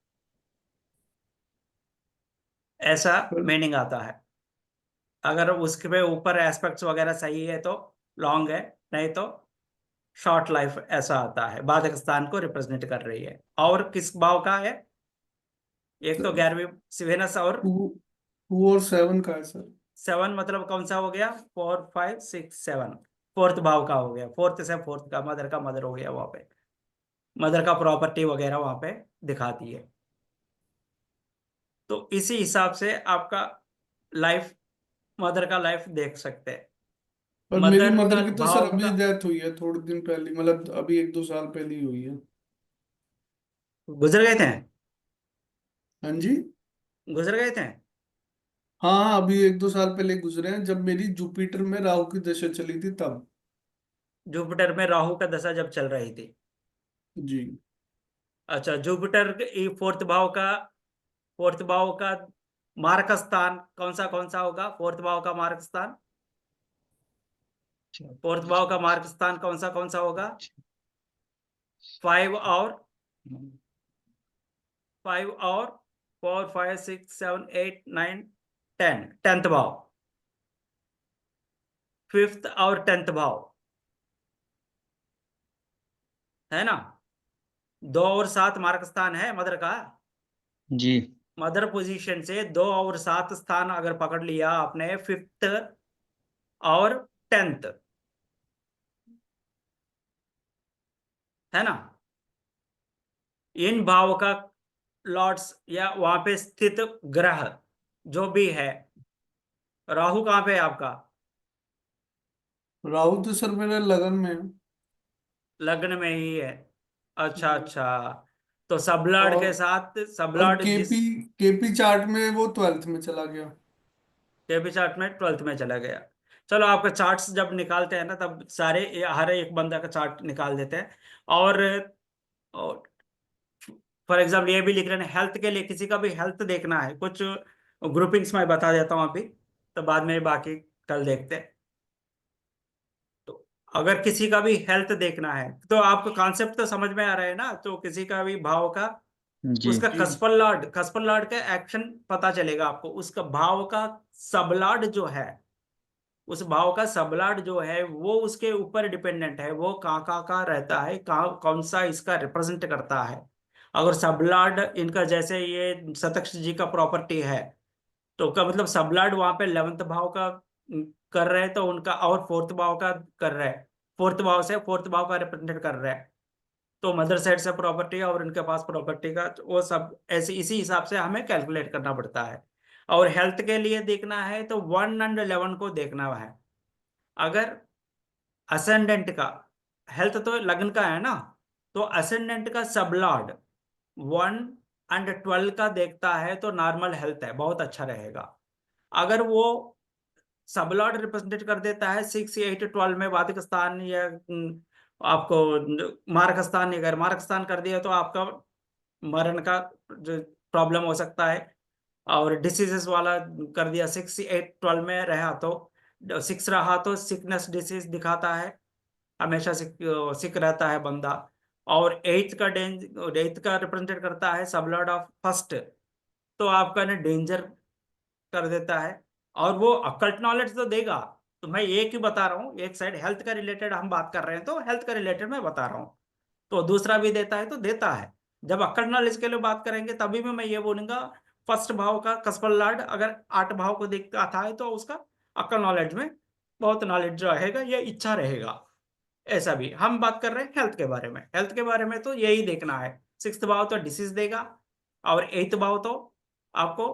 ऐसा मीनिंग आता है। अगर उसके ऊपर एस्पेक्ट्स वगैरह सही है तो लॉन्ग है, नहीं तो शॉर्ट लाइफ, ऐसा आता है, बाधक स्थान को रिप्रेजेंट कर रही है। और किस भाव का है, एक तो 11वीं वेनस, और 2 और 7 का है सर। 7 मतलब कौन सा हो गया, 4 5 6 7, फोर्थ भाव का हो गया, फोर्थ से फोर्थ का, मदर का मदर हो गया, वहां पे मदर का प्रॉपर्टी वगैरह वहां पे दिखाती है। तो इसी हिसाब से आपका लाइफ, मदर का लाइफ देख सकते हैं। पर मेरी मदर मदर का की तो सर भाव अभी का डेथ हुई है, थोड़े दिन पहले, मतलब अभी 1-2 साल पहले ही हुई है। गुजर गए थे, हाँ जी। गुजर गए थे। हाँ हाँ, अभी 1-2 साल पहले गुजरे हैं, जब मेरी जुपिटर में राहु की दशा चली थी तब। जुपिटर में राहु का दशा जब चल रही थी। जी। अच्छा, जुपिटर के फोर्थ भाव का मार्क स्थान कौन सा होगा, फोर्थ भाव का मार्क स्थान, फोर्थ भाव का मार्क स्थान कौन सा होगा? 5 और 4 5 6 7 8 9 10, 10th भाव, 5th और 10th भाव, है ना? 2 और 7 मार्क स्थान है मदर का। जी। मदर पोजीशन से 2 और 7 स्थान अगर पकड़ लिया आपने, 5th और 10th, है ना? इन भाव का लॉर्ड्स या वहां पे स्थित ग्रह जो भी है, राहु कहाँ पे है आपका? राहु तो सर मेरे लगन में है। लग्न में ही है। अच्छा हम्म। अच्छा, तो सबलॉर्ड और के साथ, और सबलॉर्ड जिस केपी केपी चार्ट में वो 12th में चला गया। केपी चार्ट में 12th में चला गया। चलो, आपका चार्ट्स जब निकालते हैं ना, तब सारे हर एक बंदा का चार्ट निकाल देते हैं। और फॉर एग्जाम्पल ये भी लिख रहे हैं, हेल्थ के लिए किसी का भी हेल्थ देखना है, कुछ ग्रुपिंग्स में बता देता हूँ अभी, तो बाद में बाकी कल देखते हैं। तो अगर किसी का भी हेल्थ देखना है तो आपको कॉन्सेप्ट तो समझ में आ रहा है ना, तो किसी का भी भाव का, जी। उसका जी। कस्पल लॉर्ड का एक्शन पता चलेगा आपको, उसका भाव का सबलॉर्ड जो है, उस भाव का सबलॉर्ड जो है वो उसके ऊपर डिपेंडेंट है, वो कहाँ का रहता है, कहाँ कौन सा इसका रिप्रेजेंट करता है। अगर सबलॉर्ड इनका जैसे ये शतक्ष जी का प्रॉपर्टी है, तो का मतलब सबलॉर्ड वहां पे 11th भाव का कर रहे हैं, तो उनका और फोर्थ भाव का कर रहे हैं, फोर्थ भाव से फोर्थ भाव का रिप्रेजेंट कर रहे हैं, तो मदर साइड से प्रॉपर्टी और उनके पास प्रॉपर्टी का, तो वो सब ऐसे इसी हिसाब से हमें कैलकुलेट करना पड़ता है। और हेल्थ के लिए देखना है तो 1 और 11 को देखना है। अगर असेंडेंट का, हेल्थ तो लग्न का है ना, तो असेंडेंट का सबलॉर्ड 1 और 12 का देखता है तो नॉर्मल हेल्थ है, बहुत अच्छा रहेगा। अगर वो सबलॉर्ड रिप्रेजेंट कर देता है 6 8 12 में बाधिक स्थान या आपको मार्ग स्थान नहीं, अगर मार्ग स्थान कर दिया तो आपका मरण का जो प्रॉब्लम हो सकता है। और डिसीजेस वाला कर दिया 6, 8, 12 में रहा तो 6 रहा तो सिकनेस डिसीज दिखाता है, हमेशा सिक रहता है बंदा। और 8 का रिप्रेजेंट करता है सब लॉर्ड ऑफ फर्स्ट, तो आपका ना डेंजर कर देता है। और वो अकल्ट नॉलेज तो देगा, तो मैं एक ही बता रहा हूँ, एक साइड हेल्थ का रिलेटेड हम बात कर रहे हैं तो हेल्थ का रिलेटेड मैं बता रहा हूँ, तो दूसरा भी देता है तो देता है। जब अकल्ट नॉलेज के लिए बात करेंगे तभी भी मैं ये बोलूंगा फर्स्ट भाव का कसबल लॉर्ड अगर 8 भाव को देखता आता है तो उसका अकल नॉलेज में बहुत नॉलेज जो रहेगा, ये इच्छा रहेगा। ऐसा भी हम बात कर रहे हैं हेल्थ के बारे में, हेल्थ के बारे में तो यही देखना है। 6th भाव तो डिसीज देगा, और 8th भाव तो आपको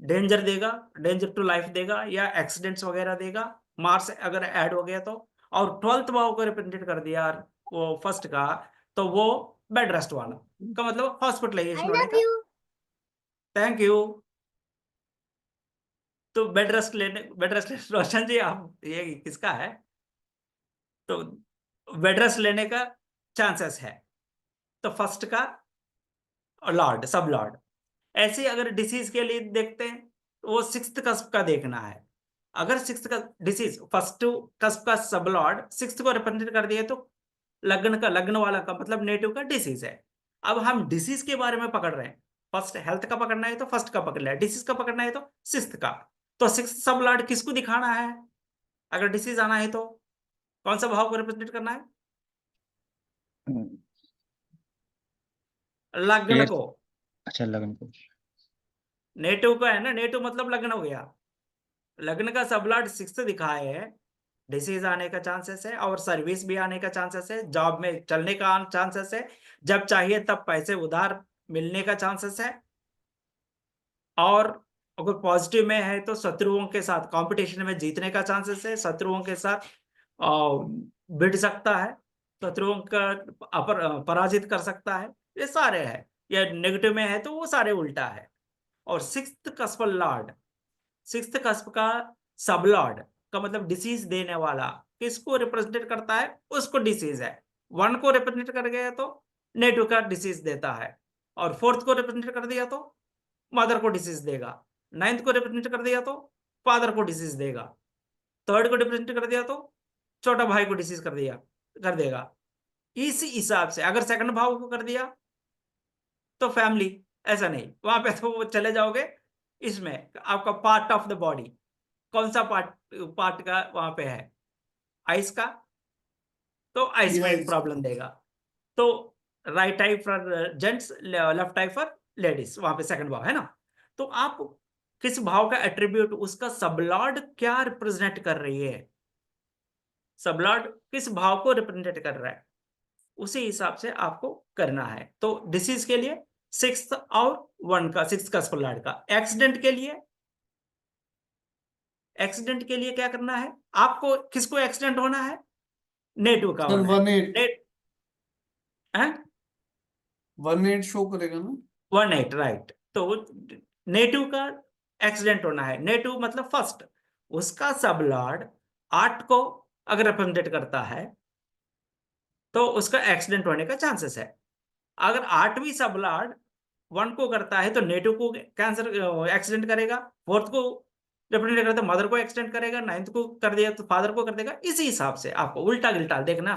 डेंजर देगा, डेंजर टू लाइफ देगा या एक्सीडेंट्स वगैरह देगा, मार्स अगर ऐड हो गया तो। और 12th भाव को रिप्रेजेंट कर दिया वो फर्स्ट का, तो वो बेड रेस्ट वाला का मतलब हॉस्पिटलाइजेशन होने का। Thank you. तो बेड रेस्ट रोशन जी, आप ये किसका है? तो बेड रेस्ट लेने का चांसेस है, तो फर्स्ट का लॉर्ड सब लॉर्ड। ऐसे अगर डिसीज के लिए देखते हैं तो वो 6th कस्प का देखना है। अगर 6th का डिसीज फर्स्ट कस्प का सब लॉर्ड 6th को रिप्रेजेंट कर दिए तो लग्न वाला का मतलब नेटिव का डिसीज है। अब हम डिसीज के बारे में पकड़ रहे हैं, फर्स्ट हेल्थ का पकड़ना है तो फर्स्ट का पकड़ लिया, डिसीज का पकड़ना है तो 6th का। तो 6th सब लॉर्ड किसको दिखाना है? अगर डिसीज आना है तो कौन सा भाव को रिप्रेजेंट करना है? लग्न एट को। अच्छा लगन को। नेटिव का है ना, नेटिव मतलब लग्न हो गया। लग्न का सब लॉर्ड 6th दिखाए है, डिसीज आने का चांसेस है और सर्विस भी आने का चांसेस है, जॉब में चलने का चांसेस है, जब चाहिए तब पैसे उधार मिलने का चांसेस है। और अगर पॉजिटिव में है तो शत्रुओं के साथ कंपटीशन में जीतने का चांसेस है, शत्रुओं के साथ भिड़ सकता है, शत्रुओं का पराजित कर सकता है, ये सारे है। या नेगेटिव में है तो वो सारे उल्टा है। और 6th cusp Lord, 6th cusp का सब लॉर्ड का मतलब डिसीज देने वाला किसको रिप्रेजेंट करता है? उसको डिसीज है। 1 को रिप्रेजेंट कर गया तो नेटिव का डिसीज देता है, और 4th को रिप्रेजेंट कर दिया तो मदर को डिसीज देगा, 9th को रिप्रेजेंट कर दिया तो फादर को डिसीज देगा, 3rd को रिप्रेजेंट कर दिया तो छोटा भाई को डिसीज कर देगा। इस हिसाब से अगर 2nd भाव को कर दिया तो फैमिली, ऐसा नहीं, वहां पे तो वो चले जाओगे इसमें आपका पार्ट ऑफ द बॉडी, कौन सा पार्ट पार्ट का वहां पे है? आइस का, तो आइस में यस। प्रॉब्लम देगा। तो right I for gents, left I for ladies, वहां पे 2nd भाव है ना। तो आप किस भाव का एट्रीब्यूट, उसका सबलॉर्ड क्या रिप्रेजेंट कर रही है, सबलॉर्ड किस भाव को रिप्रेजेंट कर रहा है, उसी हिसाब से आपको करना है। तो डिसीज के लिए 6th और 1 का 6th का सबलॉर्ड का। एक्सीडेंट के लिए क्या करना है आपको? किसको एक्सीडेंट होना है? नेटिव का सर होना है। 1-8 नेट है 1-8 शो करेगा ना? 1-8 राइट। तो नेटिव का एक्सीडेंट होना है, नेटिव मतलब फर्स्ट, उसका सब लॉर्ड 8 को अगर रिप्रेजेंट करता है तो उसका एक्सीडेंट होने का चांसेस है। अगर 8वीं सब लॉर्ड 1 को करता है तो नेटिव को कैंसर एक्सीडेंट करेगा, 4th को रिप्रेजेंट करता है मदर को एक्सीडेंट करेगा, 9th को कर दिया तो फादर को कर देगा। इसी हिसाब से आपको उल्टा गिल्टा देखना।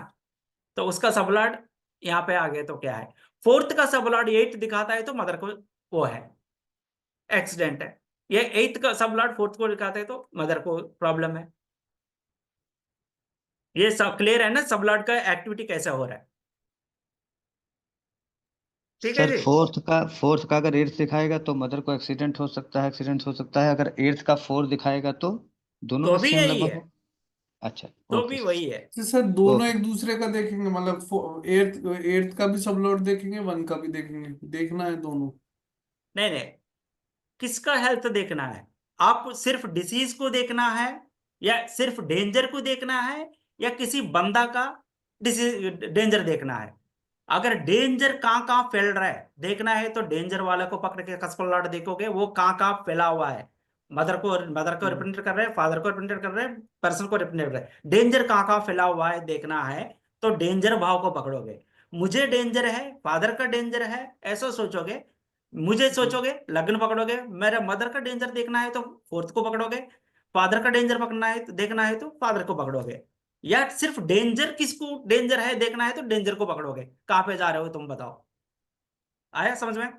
तो उसका सब लॉर्ड यहाँ पे आ गया तो क्या है? 4th का सब लॉर्ड 8 दिखाता है तो मदर को वो है एक्सीडेंट है। ये 8th का सब लॉर्ड 4th को दिखाता है तो मदर को प्रॉब्लम है। ये सब क्लियर है ना, सब लॉर्ड का एक्टिविटी कैसा हो रहा है? ठीक है सर जी। फोर्थ का अगर एट्थ दिखाएगा तो मदर को एक्सीडेंट हो सकता है। अगर एट्थ का 4 दिखाएगा तो दोनों तो में भी सेम यही लगभग है, हो। अच्छा। तो ओके भी वही है। तो सर दोनों ओके। एक दूसरे का देखेंगे, मतलब 8th का भी सब लोड देखेंगे, 1 का भी देखेंगे, देखना है दोनों। नहीं नहीं, किसका हेल्थ देखना है? आप सिर्फ डिसीज को देखना है, या सिर्फ डेंजर को देखना है, या किसी बंदा का डिसीज डेंजर देखना है? अगर डेंजर कहाँ कहाँ फैल रहा है देखना है तो डेंजर वाले को पकड़ के कसको लॉट देखोगे वो कहाँ कहाँ फैला हुआ है। मदर को रिप्रेजेंट कर रहे हैं, फादर को रिप्रेजेंट कर रहे हैं, पर्सन को रिप्रेजेंट कर रहे हैं, डेंजर कहाँ कहाँ फैला हुआ है देखना है। तो डेंजर भाव को पकड़ोगे। मुझे डेंजर है, फादर का डेंजर है, ऐसा सोचोगे। मुझे सोचोगे, लग्न पकड़ोगे। मेरा मदर का डेंजर देखना है तो फोर्थ को पकड़ोगे। फादर का डेंजर पकड़ना है तो देखना है तो फादर को पकड़ोगे। या सिर्फ डेंजर किसको डेंजर है देखना है तो डेंजर को पकड़ोगे। कहां पे जा रहे हो तुम बताओ। आया समझ में?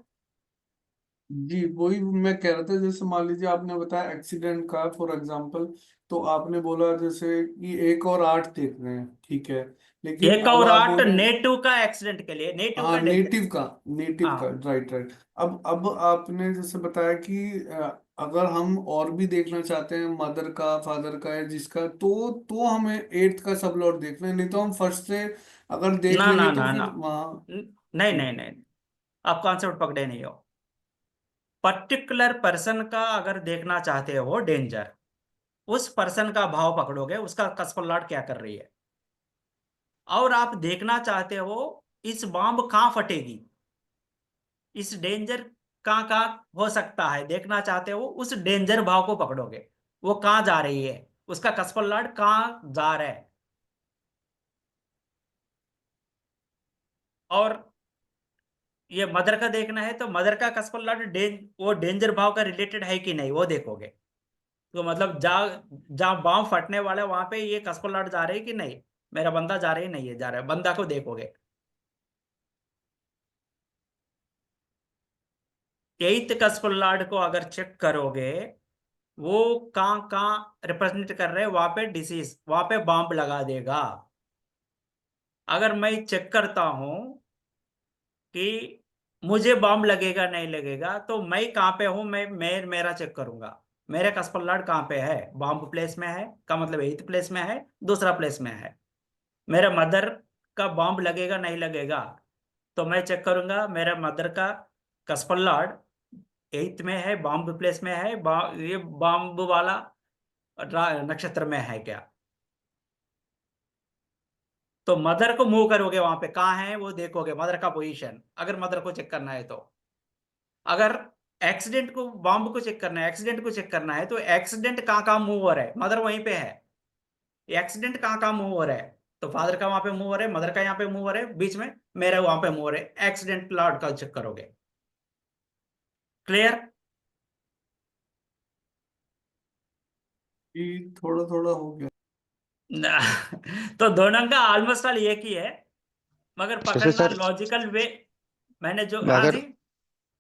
जी वही मैं कह रहा था, जैसे मान लीजिए आपने बताया एक्सीडेंट का फॉर एग्जांपल, तो आपने बोला जैसे कि 1 और 8 देख रहे हैं, ठीक है, लेकिन 1 और 8 बोल रहे हैं, नेटिव का एक्सीडेंट के लिए, नेटिव का हाँ डेंजर। नेटिव का हाँ राइट राइट। अब आपने जैसे बताया कि अगर हम और भी देखना चाहते हैं मदर का, फादर का, या जिसका, तो हमें 8th का सब लॉट देखना है, नहीं तो हम फर्स्ट से अगर देख ना लेंगे ना तो ना ना, फिर वहाँ। नहीं नहीं नहीं, आप कॉन्सेप्ट पकड़े नहीं हो। पर्टिकुलर पर्सन का अगर देखना चाहते हो डेंजर, उस पर्सन का भाव पकड़ोगे, उसका कसपल्लाट क्या कर रही है। और आप देखना चाहते हो इस बॉम्ब कहां फटेगी, इस डेंजर कहां कहां हो सकता है देखना चाहते हो, उस डेंजर भाव को पकड़ोगे। वो कहां जा रही है, उसका कसपल्लाट कहां जा रहा है। और ये मदर का देखना है तो मदर का कसपल्लाट वो डेंजर भाव का रिलेटेड है कि नहीं वो देखोगे। तो मतलब जहाँ जहाँ बॉम्ब फटने वाला है वहां पे ये कसपल्लाट जा रहे है कि नहीं, मेरा बंदा जा रहा है नहीं है जा रहा है, बंदा को देखोगे। 8th कसपल्लाट को अगर चेक करोगे, वो कहाँ कहाँ रिप्रेजेंट कर रहे हैं, वहां पे डिसीज, वहां पे बॉम्ब लगा देगा। अगर मैं चेक करता हूं कि मुझे बॉम्ब लगेगा नहीं लगेगा, तो मैं कहाँ पे हूं, मैं मेरा चेक करूंगा। मेरे कसपल्लाट कहाँ पे है, बॉम्ब प्लेस में है का मतलब 8th प्लेस में है, दूसरा प्लेस में है। मेरे मदर का बॉम्ब लगेगा नहीं लगेगा, तो मैं चेक करूंगा मेरे मदर का कसपल्लाट 8th में है, बॉम्ब प्लेस में है, ये बॉम्ब वाला नक्षत्र में है क्या। तो मदर को मूव करोगे, वहां पे कहाँ है वो देखोगे, मदर का पोजीशन अगर मदर को चेक करना है तो। अगर एक्सीडेंट को, बॉम्ब को चेक करना है, एक्सीडेंट को चेक करना है, तो एक्सीडेंट कहाँ कहाँ मूव हो रहा है, मदर वहीं पे है। एक्सीडेंट कहाँ कहाँ मूव हो रहा है, तो फादर का वहां पे मूव हो रहा है, मदर का यहाँ पे मूव हो रहा है, बीच में मेरा वहां पे मूव हो रहा है। एक्सीडेंट लॉर्ड का चेक करोगे। क्लियर? ये थोड़ा थोड़ा हो गया। तो दोनों का ऑलमोस्ट ऑल एक ही है, मगर जैसे पकड़ना सर, लॉजिकल वे। मैंने जो, हाँ अगर जी।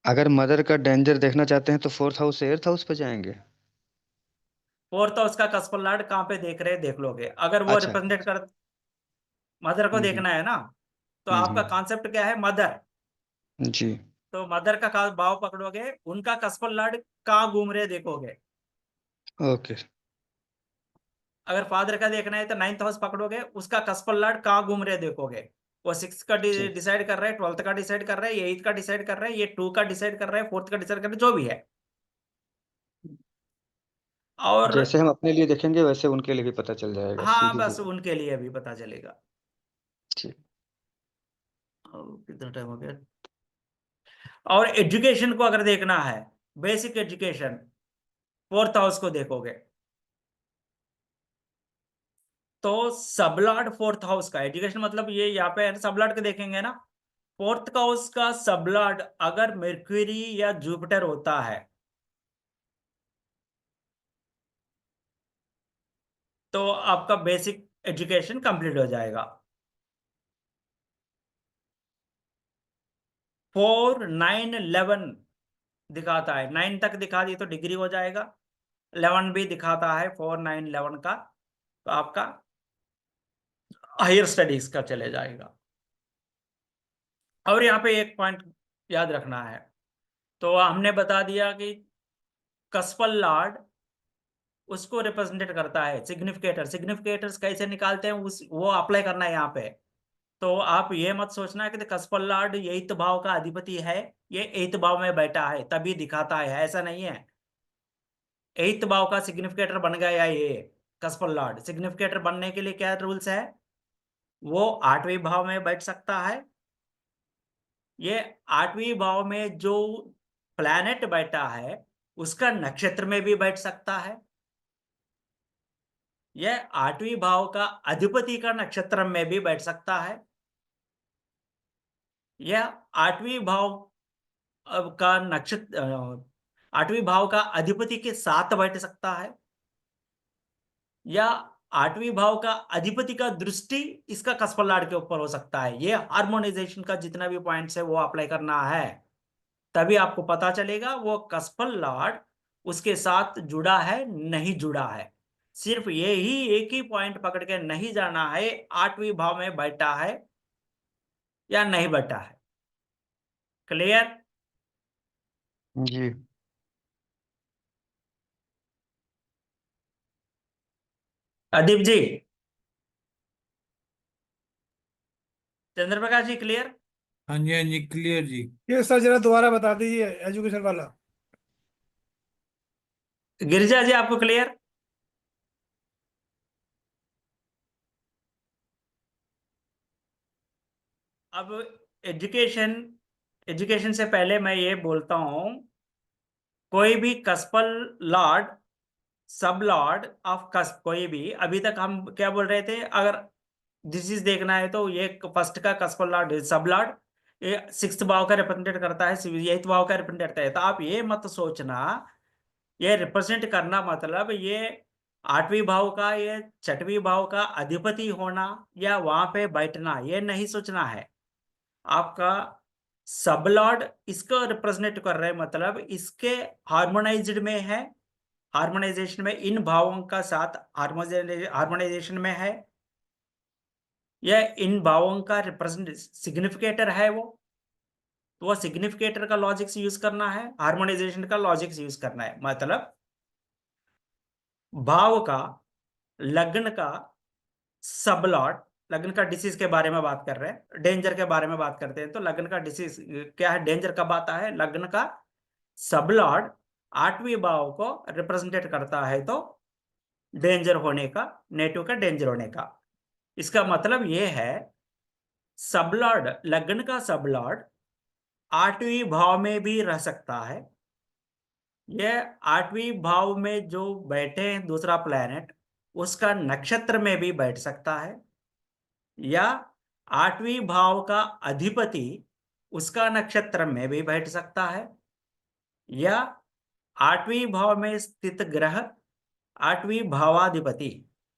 अगर मदर का डेंजर देखना चाहते हैं तो 4th हाउस से 8th हाउस पे जाएंगे। और तो उसका कसपल्लाट कहाँ पे देख रहे हैं देख लोगे, अगर वो अच्छा। रिप्रेजेंट कर, मदर को हम्म। देखना है ना। तो हम्म। आपका कॉन्सेप्ट क्या है, मदर। जी। तो मदर का भाव पकड़ोगे, उनका कसपल्लाट कहाँ घूम रहे देखोगे। ओके। अगर फादर का देखना है तो 9th हाउस पकड़ोगे, उसका कसपल्लाट कहाँ घूम रहे देखोगे। वो 6 का ठीक। डिसाइड कर रहा है, 12th का डिसाइड कर रहा है, 8th का डिसाइड कर रहा है, ये 2 का डिसाइड कर रहा है, 4th का डिसाइड कर रहा है, जो भी है। और जैसे हम अपने लिए देखेंगे वैसे उनके लिए भी पता चल जाएगा, हाँ, सीधी सी बस बात। उनके लिए भी पता चलेगा। ठीक। कितना टाइम हो गया। और एजुकेशन को अगर देखना है, बेसिक एजुकेशन, 4th हाउस को देखोगे, तो सबलॉर्ड 4th हाउस का एजुकेशन, मतलब ये यहाँ पे सबलॉर्ड का देखेंगे ना। 4th हाउस का सबलॉर्ड अगर मर्क्यूरी या जुपिटर होता है, तो आपका बेसिक एजुकेशन कंप्लीट हो जाएगा। 4 9 11 दिखाता है, 9 तक दिखा दी तो डिग्री हो जाएगा। 11 भी दिखाता है, 4 9 11 का, तो आपका हायर स्टडीज का चले जाएगा। और यहाँ पे एक पॉइंट याद रखना है। तो हमने बता दिया कि कसपल लॉर्ड उसको रिप्रेजेंटेट करता है, सिग्निफिकेटर। सिग्निफिकेटर्स कैसे निकालते हैं उस वो अप्लाई करना है यहाँ पे। तो आप ये मत सोचना कि कसपल लॉर्ड 8th भाव का अधिपति है, ये 8th भाव में बैठा है तभी दिखाता है, ऐसा नहीं है। 8th भाव का सिग्निफिकेटर बन गया ये कसपल लॉर्ड। सिग्निफिकेटर बनने के लिए क्या रूल्स है, वो 8वें भाव में बैठ सकता है। ये 8वें भाव में जो प्लैनेट बैठा है उसका नक्षत्र में भी बैठ सकता है। यह 8वीं भाव का अधिपति का नक्षत्र में भी बैठ सकता है, यह 8वीं भाव का नक्षत्र 8वीं भाव का अधिपति के साथ बैठ सकता है, या 8वीं भाव का अधिपति का दृष्टि इसका कसफल लॉर्ड के ऊपर हो सकता है। ये हार्मोनाइजेशन का जितना भी पॉइंट्स है वो अप्लाई करना है, तभी आपको पता चलेगा वो कसफल लॉर्ड उसके साथ जुड़ा है नहीं जुड़ा है। सिर्फ ये ही एक ही पॉइंट पकड़ के नहीं जाना है 8वीं भाव में बैठा है या नहीं बैठा है। क्लियर? जी। अदीप जी, चंद्रप्रकाश जी, क्लियर? हाँ जी क्लियर जी। ये सर जरा दोबारा बता दीजिए एजुकेशन वाला। गिरिजा जी, आपको क्लियर? अब एजुकेशन एजुकेशन से पहले मैं ये बोलता हूं, कोई भी कसफल लॉर्ड, सब लॉर्ड ऑफ कस्प, कोई भी, अभी तक हम क्या बोल रहे थे, अगर डिसीज देखना है तो ये फर्स्ट का कसफल लॉर्ड सब लॉर्ड ये 6th भाव का रिप्रेजेंट करता है, 8th भाव का रिप्रेजेंट करता है। तो आप ये मत सोचना ये रिप्रेजेंट करना मतलब ये 8वीं भाव का, ये 6वीं भाव का अधिपति होना या वहां पे बैठना, ये नहीं सोचना है। आपका सब लॉर्ड इसको रिप्रेजेंट कर रहे हैं, मतलब इसके हार्मोनाइज्ड में है, हार्मोनाइजेशन में, इन भावों का साथ हार्मोनाइजेशन में है, यह इन भावों का रिप्रेजेंट सिग्निफिकेटर है वो सिग्निफिकेटर का लॉजिक्स यूज करना है, हार्मोनाइजेशन का लॉजिक्स यूज करना है। मतलब भाव का, लग्न का सब लॉर्ड, लग्न का डिसीज के बारे में बात कर रहे हैं, डेंजर के बारे में बात करते हैं, तो लग्न का डिसीज क्या है, डेंजर कब आता है, लग्न का सब लॉर्ड 8वीं भाव को रिप्रेजेंटेट करता है, तो डेंजर होने का, नेटिव का डेंजर होने का। इसका मतलब ये है सब लॉर्ड, लग्न का सब लॉर्ड 8वीं भाव में भी रह सकता है, यह 8वीं भाव में जो बैठे हैं दूसरा प्लैनेट उसका नक्षत्र में भी बैठ सकता है, या 8वीं भाव का अधिपति उसका नक्षत्र में भी बैठ सकता है, या 8वीं भाव में स्थित ग्रह 8वीं भावाधिपति,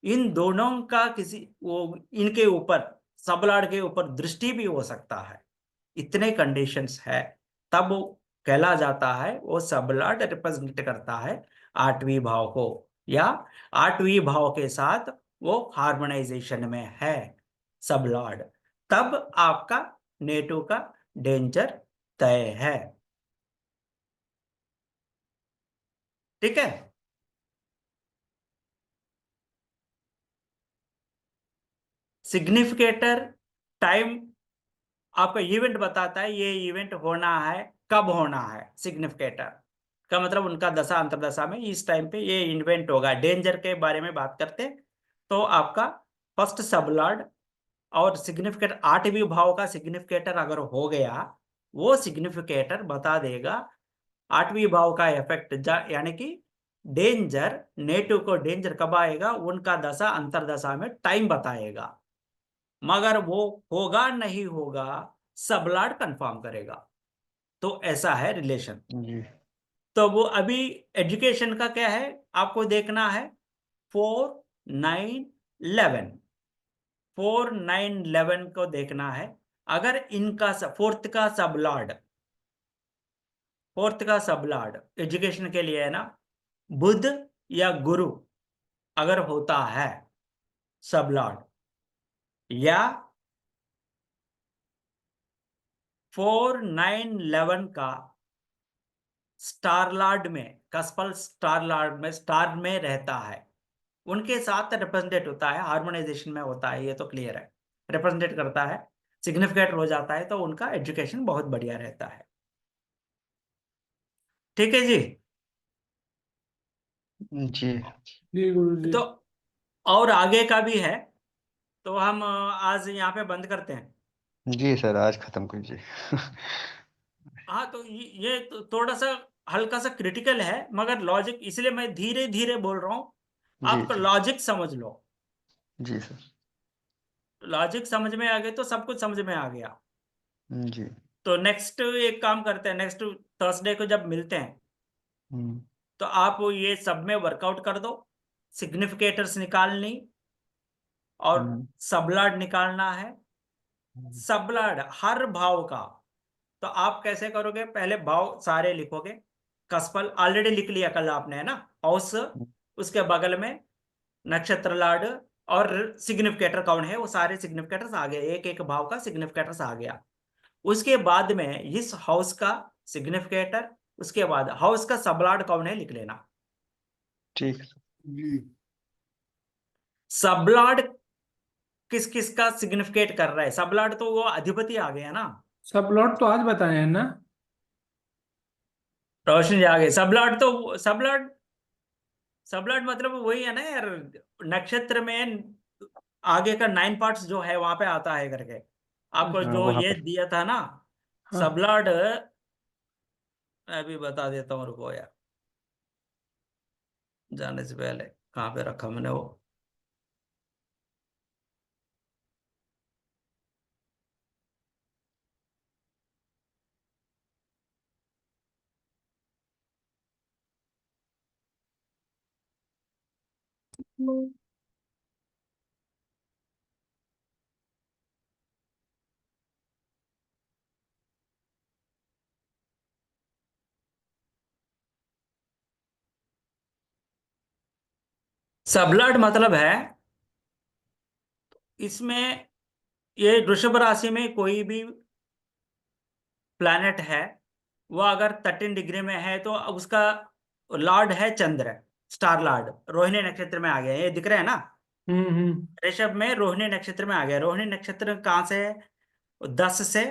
इन दोनों का किसी वो इनके ऊपर, सब लॉर्ड के ऊपर दृष्टि भी हो सकता है। इतने कंडीशंस है, तब वो कहला जाता है वो सब लॉर्ड रिप्रेजेंट करता है 8वीं भाव को, या 8वीं भाव के साथ वो हार्मोनाइजेशन में है सब लॉर्ड, तब आपका नेटो का डेंजर तय है। ठीक है? सिग्निफिकेटर टाइम आपका इवेंट बताता है, ये इवेंट होना है, कब होना है, सिग्निफिकेटर का मतलब उनका दशा अंतरदशा में इस टाइम पे ये इवेंट होगा। डेंजर के बारे में बात करते तो आपका फर्स्ट सब लॉर्ड और सिग्निफिकेटर 8वीं भाव का सिग्निफिकेटर अगर हो गया, वो सिग्निफिकेटर बता देगा 8वीं भाव का इफेक्ट, यानी कि डेंजर, नेटिव को डेंजर कब आएगा, उनका दशा अंतरदशा में टाइम बताएगा, मगर वो होगा नहीं होगा सब लॉर्ड कंफर्म करेगा। तो ऐसा है रिलेशन। जी। तो वो अभी एजुकेशन का क्या है आपको देखना है, 4, 9, 11, 4, 9, 11 को देखना है। अगर इनका फोर्थ का सब लॉर्ड एजुकेशन के लिए है ना, बुध या गुरु अगर होता है सब लॉर्ड, या 4, 9, 11 का स्टार लॉर्ड में, कसफल स्टार लॉर्ड में, स्टार में रहता है, उनके साथ रिप्रेजेंटेट होता है, हार्मोनाइजेशन में होता है, ये तो क्लियर है, रिप्रेजेंटेट करता है, सिग्निफिकेट हो जाता है, तो उनका एजुकेशन बहुत बढ़िया रहता है। ठीक है जी? जी। जी गुरु जी। तो और आगे का भी है, तो हम आज यहाँ पे बंद करते हैं। जी सर, आज खत्म कीजिए। हाँ, तो ये तो थोड़ा सा हल्का सा क्रिटिकल है, मगर लॉजिक, इसलिए मैं धीरे धीरे बोल रहा हूँ, आप जी लॉजिक समझ लो, जी सर। लॉजिक समझ में आ गए तो सब कुछ समझ में आ गया। जी। तो नेक्स्ट एक काम करते हैं, नेक्स्ट थर्सडे को जब मिलते हैं हम्म, तो आप ये सब में वर्कआउट कर दो, सिग्निफिकेटर्स निकालनी और हम्म, सबलाड निकालना है। हम्म, सबलाड हर भाव का, तो आप कैसे करोगे, पहले भाव सारे लिखोगे, कसफल ऑलरेडी लिख लिया कल आपने, है ना, हाउस, उसके बगल में नक्षत्र लाड और सिग्निफिकेटर कौन है, वो सारे सिग्निफिकेटर्स आ गए, एक एक भाव का सिग्निफिकेटर्स आ गया। उसके बाद में इस हाउस का सिग्निफिकेटर, उसके बाद हाउस का सबलाड कौन है लिख लेना। ठीक है। जी। सबलाड किस किस का सिग्निफिकेट कर रहा है, सबलाड तो वो अधिपति आ गया ना। सब प्लॉट तो आज बताए हैं ना। रोशनी आ गई, सबलाड तो सबलाड, सबलाड मतलब वही है ना यार, नक्षत्र में आगे का 9 पार्ट्स जो है वहां पे आता है करके, आपको हाँ जो वहाँ ये पर। दिया था ना हाँ। सबलाड, मैं अभी बता देता हूँ, रुको यार, जाने से पहले कहाँ पे रखा मैंने वो। सबलाड मतलब है, इसमें ये वृषभ राशि में कोई भी प्लैनेट है, वो अगर 13 डिग्री में है तो उसका लॉर्ड है चंद्र, स्टार लॉर्ड, रोहिणी नक्षत्र में आ गया, ये दिख रहा है ना। हम्म। ऋषभ में रोहिणी नक्षत्र में आ गया, रोहिणी नक्षत्र कहाँ से है, 10 से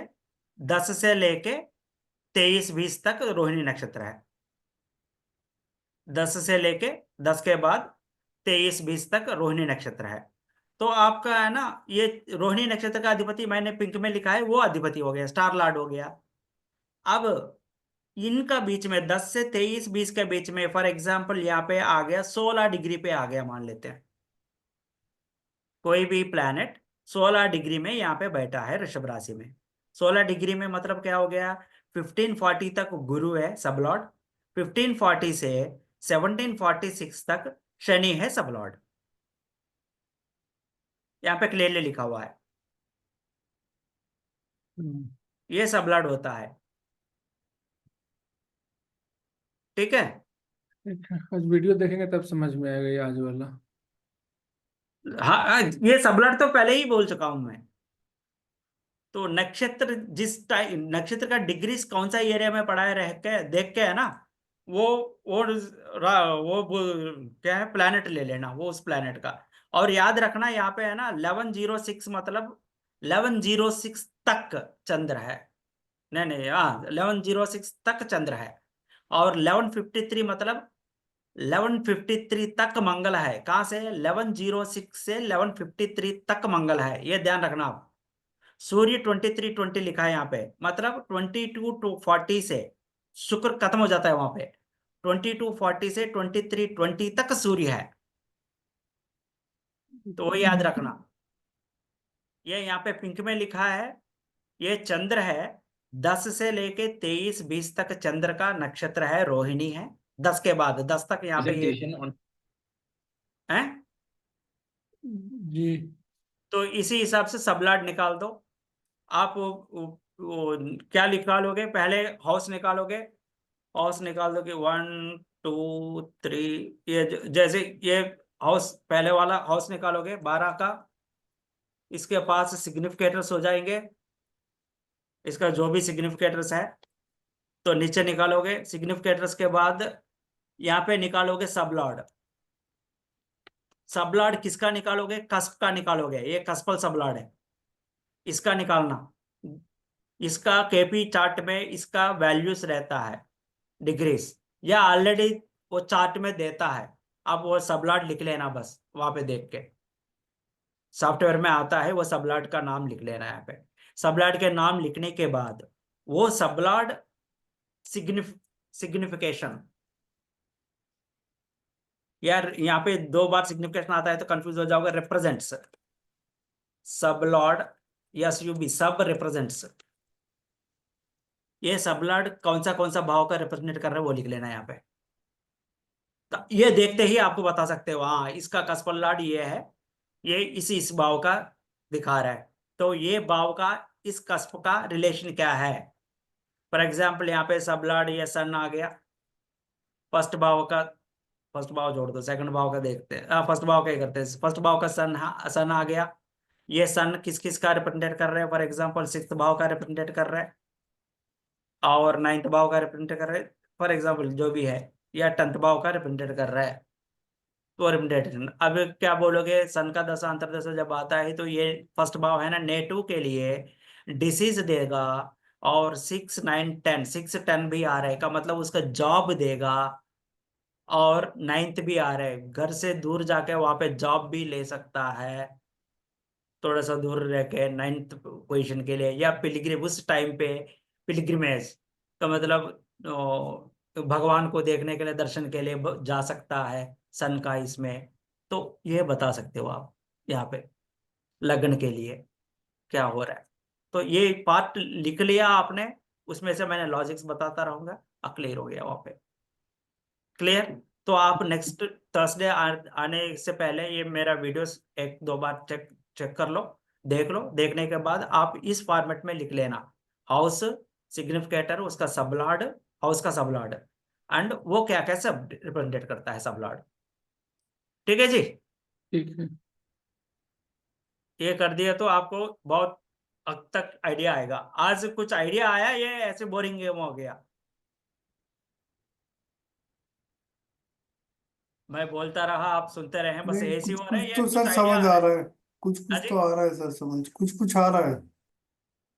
10 से लेके 23-20 तक रोहिणी नक्षत्र है, 10 से लेके 10 के बाद 23-20 तक रोहिणी नक्षत्र है। तो आपका है ना, ये रोहिणी नक्षत्र का अधिपति मैंने पिंक में लिखा है, वो अधिपति हो गया, स्टार लॉर्ड हो गया। अब इनका बीच में 10 से 23-20 के बीच में, फॉर एग्जाम्पल यहाँ पे आ गया 16 डिग्री पे आ गया, मान लेते हैं कोई भी प्लैनेट 16 डिग्री में यहाँ पे बैठा है ऋषभ राशि में। 16 डिग्री में मतलब क्या हो गया, 1540 तक गुरु है सबलॉर्ड, 1540 से 1746 तक शनि है सबलॉर्ड, यहाँ पे क्लियरली लिखा हुआ है, हम्म। ये सबलॉर्ड होता है। ठीक है, ठीक है, आज वीडियो देखेंगे तब समझ में आएगा ये आज वाला। हाँ हाँ, ये सबलॉर्ड तो पहले ही बोल चुका हूं मैं। तो नक्षत्र जिस टाइम नक्षत्र का डिग्रीज कौन सा एरिया में पड़ा है रह के देख के है ना, वो क्या है, प्लैनेट ले लेना, वो उस प्लैनेट का। और याद रखना यहाँ पे है ना 1106 मतलब 1106 तक चंद्र है, नहीं नहीं, हाँ 1106 तक चंद्र है, और 1153 मतलब 1153 तक मंगल है, कहाँ से, 1106 से 1153 तक मंगल है, ये ध्यान रखना आप। सूर्य 23-20 लिखा है यहाँ पे, मतलब 22-40 से शुक्र खत्म हो जाता है वहां पे, 22-40 से 23-20 तक सूर्य है, तो वो याद रखना। ये यहाँ पे पिंक में लिखा है, ये चंद्र है, 10 से लेके 23-20 तक चंद्र का नक्षत्र है, रोहिणी है, 10 के बाद 10 तक यहाँ पे ये है। जी। तो इसी हिसाब से सबलाड निकाल दो आप, वो क्या निकालोगे, पहले हाउस निकालोगे, हाउस निकाल दोगे 1 2 3, ये जैसे ये हाउस पहले वाला हाउस निकालोगे 12 का, इसके पास सिग्निफिकेटर्स हो जाएंगे, इसका जो भी सिग्निफिकेटर्स है, तो नीचे निकालोगे सिग्निफिकेटर्स के बाद यहाँ पे निकालोगे सबलॉर्ड, सबलॉर्ड किसका निकालोगे, कस्प का निकालोगे, ये कस्पल सबलॉर्ड है, इसका निकालना, इसका केपी चार्ट में इसका वैल्यूज रहता है डिग्रीज, या ऑलरेडी वो चार्ट में देता है, अब वो सबलॉर्ड लिख लेना बस, वहां पे देख के सॉफ्टवेयर में आता है, वो सबलॉर्ड का नाम लिख लेना यहाँ पे। सबलॉर्ड के नाम लिखने के बाद वो सबलॉर्ड सिग्निफिकेशन यार यहाँ पे 2 बार सिग्निफिकेशन आता है तो कंफ्यूज हो जाओगे। रिप्रेजेंट्स, सब लॉर्ड, SUB, सब रिप्रेजेंट्स। ये सब लॉर्ड कौन सा भाव का रिप्रेजेंट कर रहा है वो लिख लेना यहाँ पे। तो ये देखते ही आपको बता सकते हो हाँ इसका कस्पल लॉर्ड ये है, ये इस भाव का दिखा रहा है, तो ये भाव का इस कस्प का रिलेशन क्या है। फॉर एग्जाम्पल यहाँ पे सब लॉर्ड ये सन आ गया, फर्स्ट भाव का, फर्स्ट भाव छोड़ दो, सेकंड भाव का देखते हैं। फर्स्ट भाव का ही करते हैं। फर्स्ट भाव का सन आ गया, ये सन किस किस का रिप्रेजेंट कर रहे हैं। फॉर एग्जाम्पल 6th भाव का रिप्रेजेंट कर रहा है और 9th भाव का रिप्रेजेंट कर रहा है, फॉर एग्जाम्पल जो भी है, या 10th भाव का रिप्रेजेंट कर रहा है। तो रिप्रेजेंटेशन अब क्या बोलोगे, सन का दशा अंतर्दशा जब आता है तो ये फर्स्ट भाव है ना, नेटू के लिए डिसीज देगा, और 6, 9, 10, 6, 10 भी आ रहा है का मतलब उसका जॉब देगा, और 9th भी आ रहा है, घर से दूर जाके वहां पे जॉब भी ले सकता है, थोड़ा सा दूर रह के 9th पोजीशन के लिए, या पिलग्रिम उस टाइम पे पिलग्रिमेज का मतलब भगवान को देखने के लिए, दर्शन के लिए जा सकता है सन का इसमें। तो ये बता सकते हो आप यहाँ पे लगन के लिए क्या हो रहा है। तो ये पार्ट लिख लिया आपने, उसमें से मैंने लॉजिक्स बताता रहूंगा, क्लियर हो गया वहां पे। क्लियर। तो आप नेक्स्ट थर्सडे आने से पहले ये मेरा वीडियोस 1-2 बार चेक कर लो, देख लो। देखने के बाद आप इस फॉर्मेट में लिख लेना, हाउस सिग्निफिकेटर, उसका सबलॉर्ड, हाउस का सबलॉर्ड, एंड वो क्या कैसे रिप्रेजेंट करता है सबलॉर्ड। ठीक है जी, ठीक है। ये कर दिया तो आपको बहुत हद तक आइडिया आएगा। आज कुछ आइडिया आया, ये ऐसे बोरिंग गेम हो गया। मैं बोलता रहा, आप सुनते रहे, बस नहीं, ऐसी कुछ हो रहा कुछ है, ये तो कुछ सर आइडिया समझ आ रहा आ है। रहा है, कुछ हाँ कुछ जी, तो आ रहा है सर, समझ कुछ कुछ आ रहा है।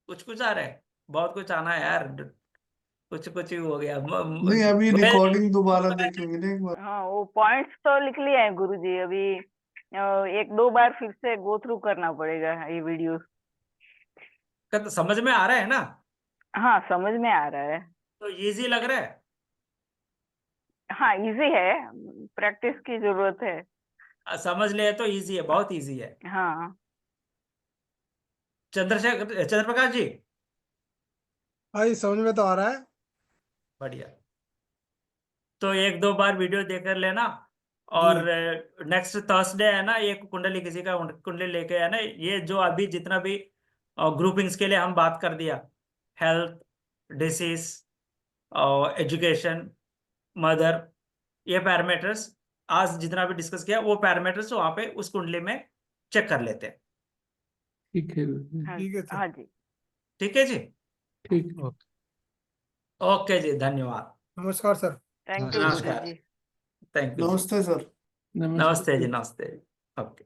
कुछ आ रहा है, बहुत कुछ आना है यार, कुछ कुछ ही हो गया। नहीं, अभी मैं रिकॉर्डिंग दोबारा देख लेंगे ना एक बार। हाँ, वो पॉइंट्स तो लिख लिए हैं गुरुजी। अभी 1-2 बार फिर से गो थ्रू करना पड़ेगा ये वीडियो। तो समझ में आ रहा है ना, हाँ, समझ में आ रहा है। तो इजी लग रहा है। हाँ, इजी है, प्रैक्टिस की जरूरत है। समझ ले तो इजी है, बहुत इजी है। हाँ, चंद्रप्रकाश जी, भाई समझ में तो आ रहा है। बढ़िया। तो 1-2 बार वीडियो देख कर लेना, जी। और नेक्स्ट थर्सडे है ना, एक कुंडली, किसी का कुंडली लेके है ना, ये जो अभी जितना भी ग्रुपिंग्स के लिए हम बात कर दिया, हेल्थ, डिसीज, एजुकेशन, मदर, ये पैरामीटर्स आज जितना भी डिस्कस किया, वो पैरामीटर्स वहां पे उस कुंडली में चेक कर लेते हैं। ठीक है गुरुजी। हाँ, ठीक है सर। हाँ जी। ठीक है जी, ठीक है। ओके जी, धन्यवाद, नमस्कार सर। थैंक यू नमस्कार, गुरुजी। थैंक यू जी, नमस्ते सर। नमस्ते जी, नमस्ते, ओके।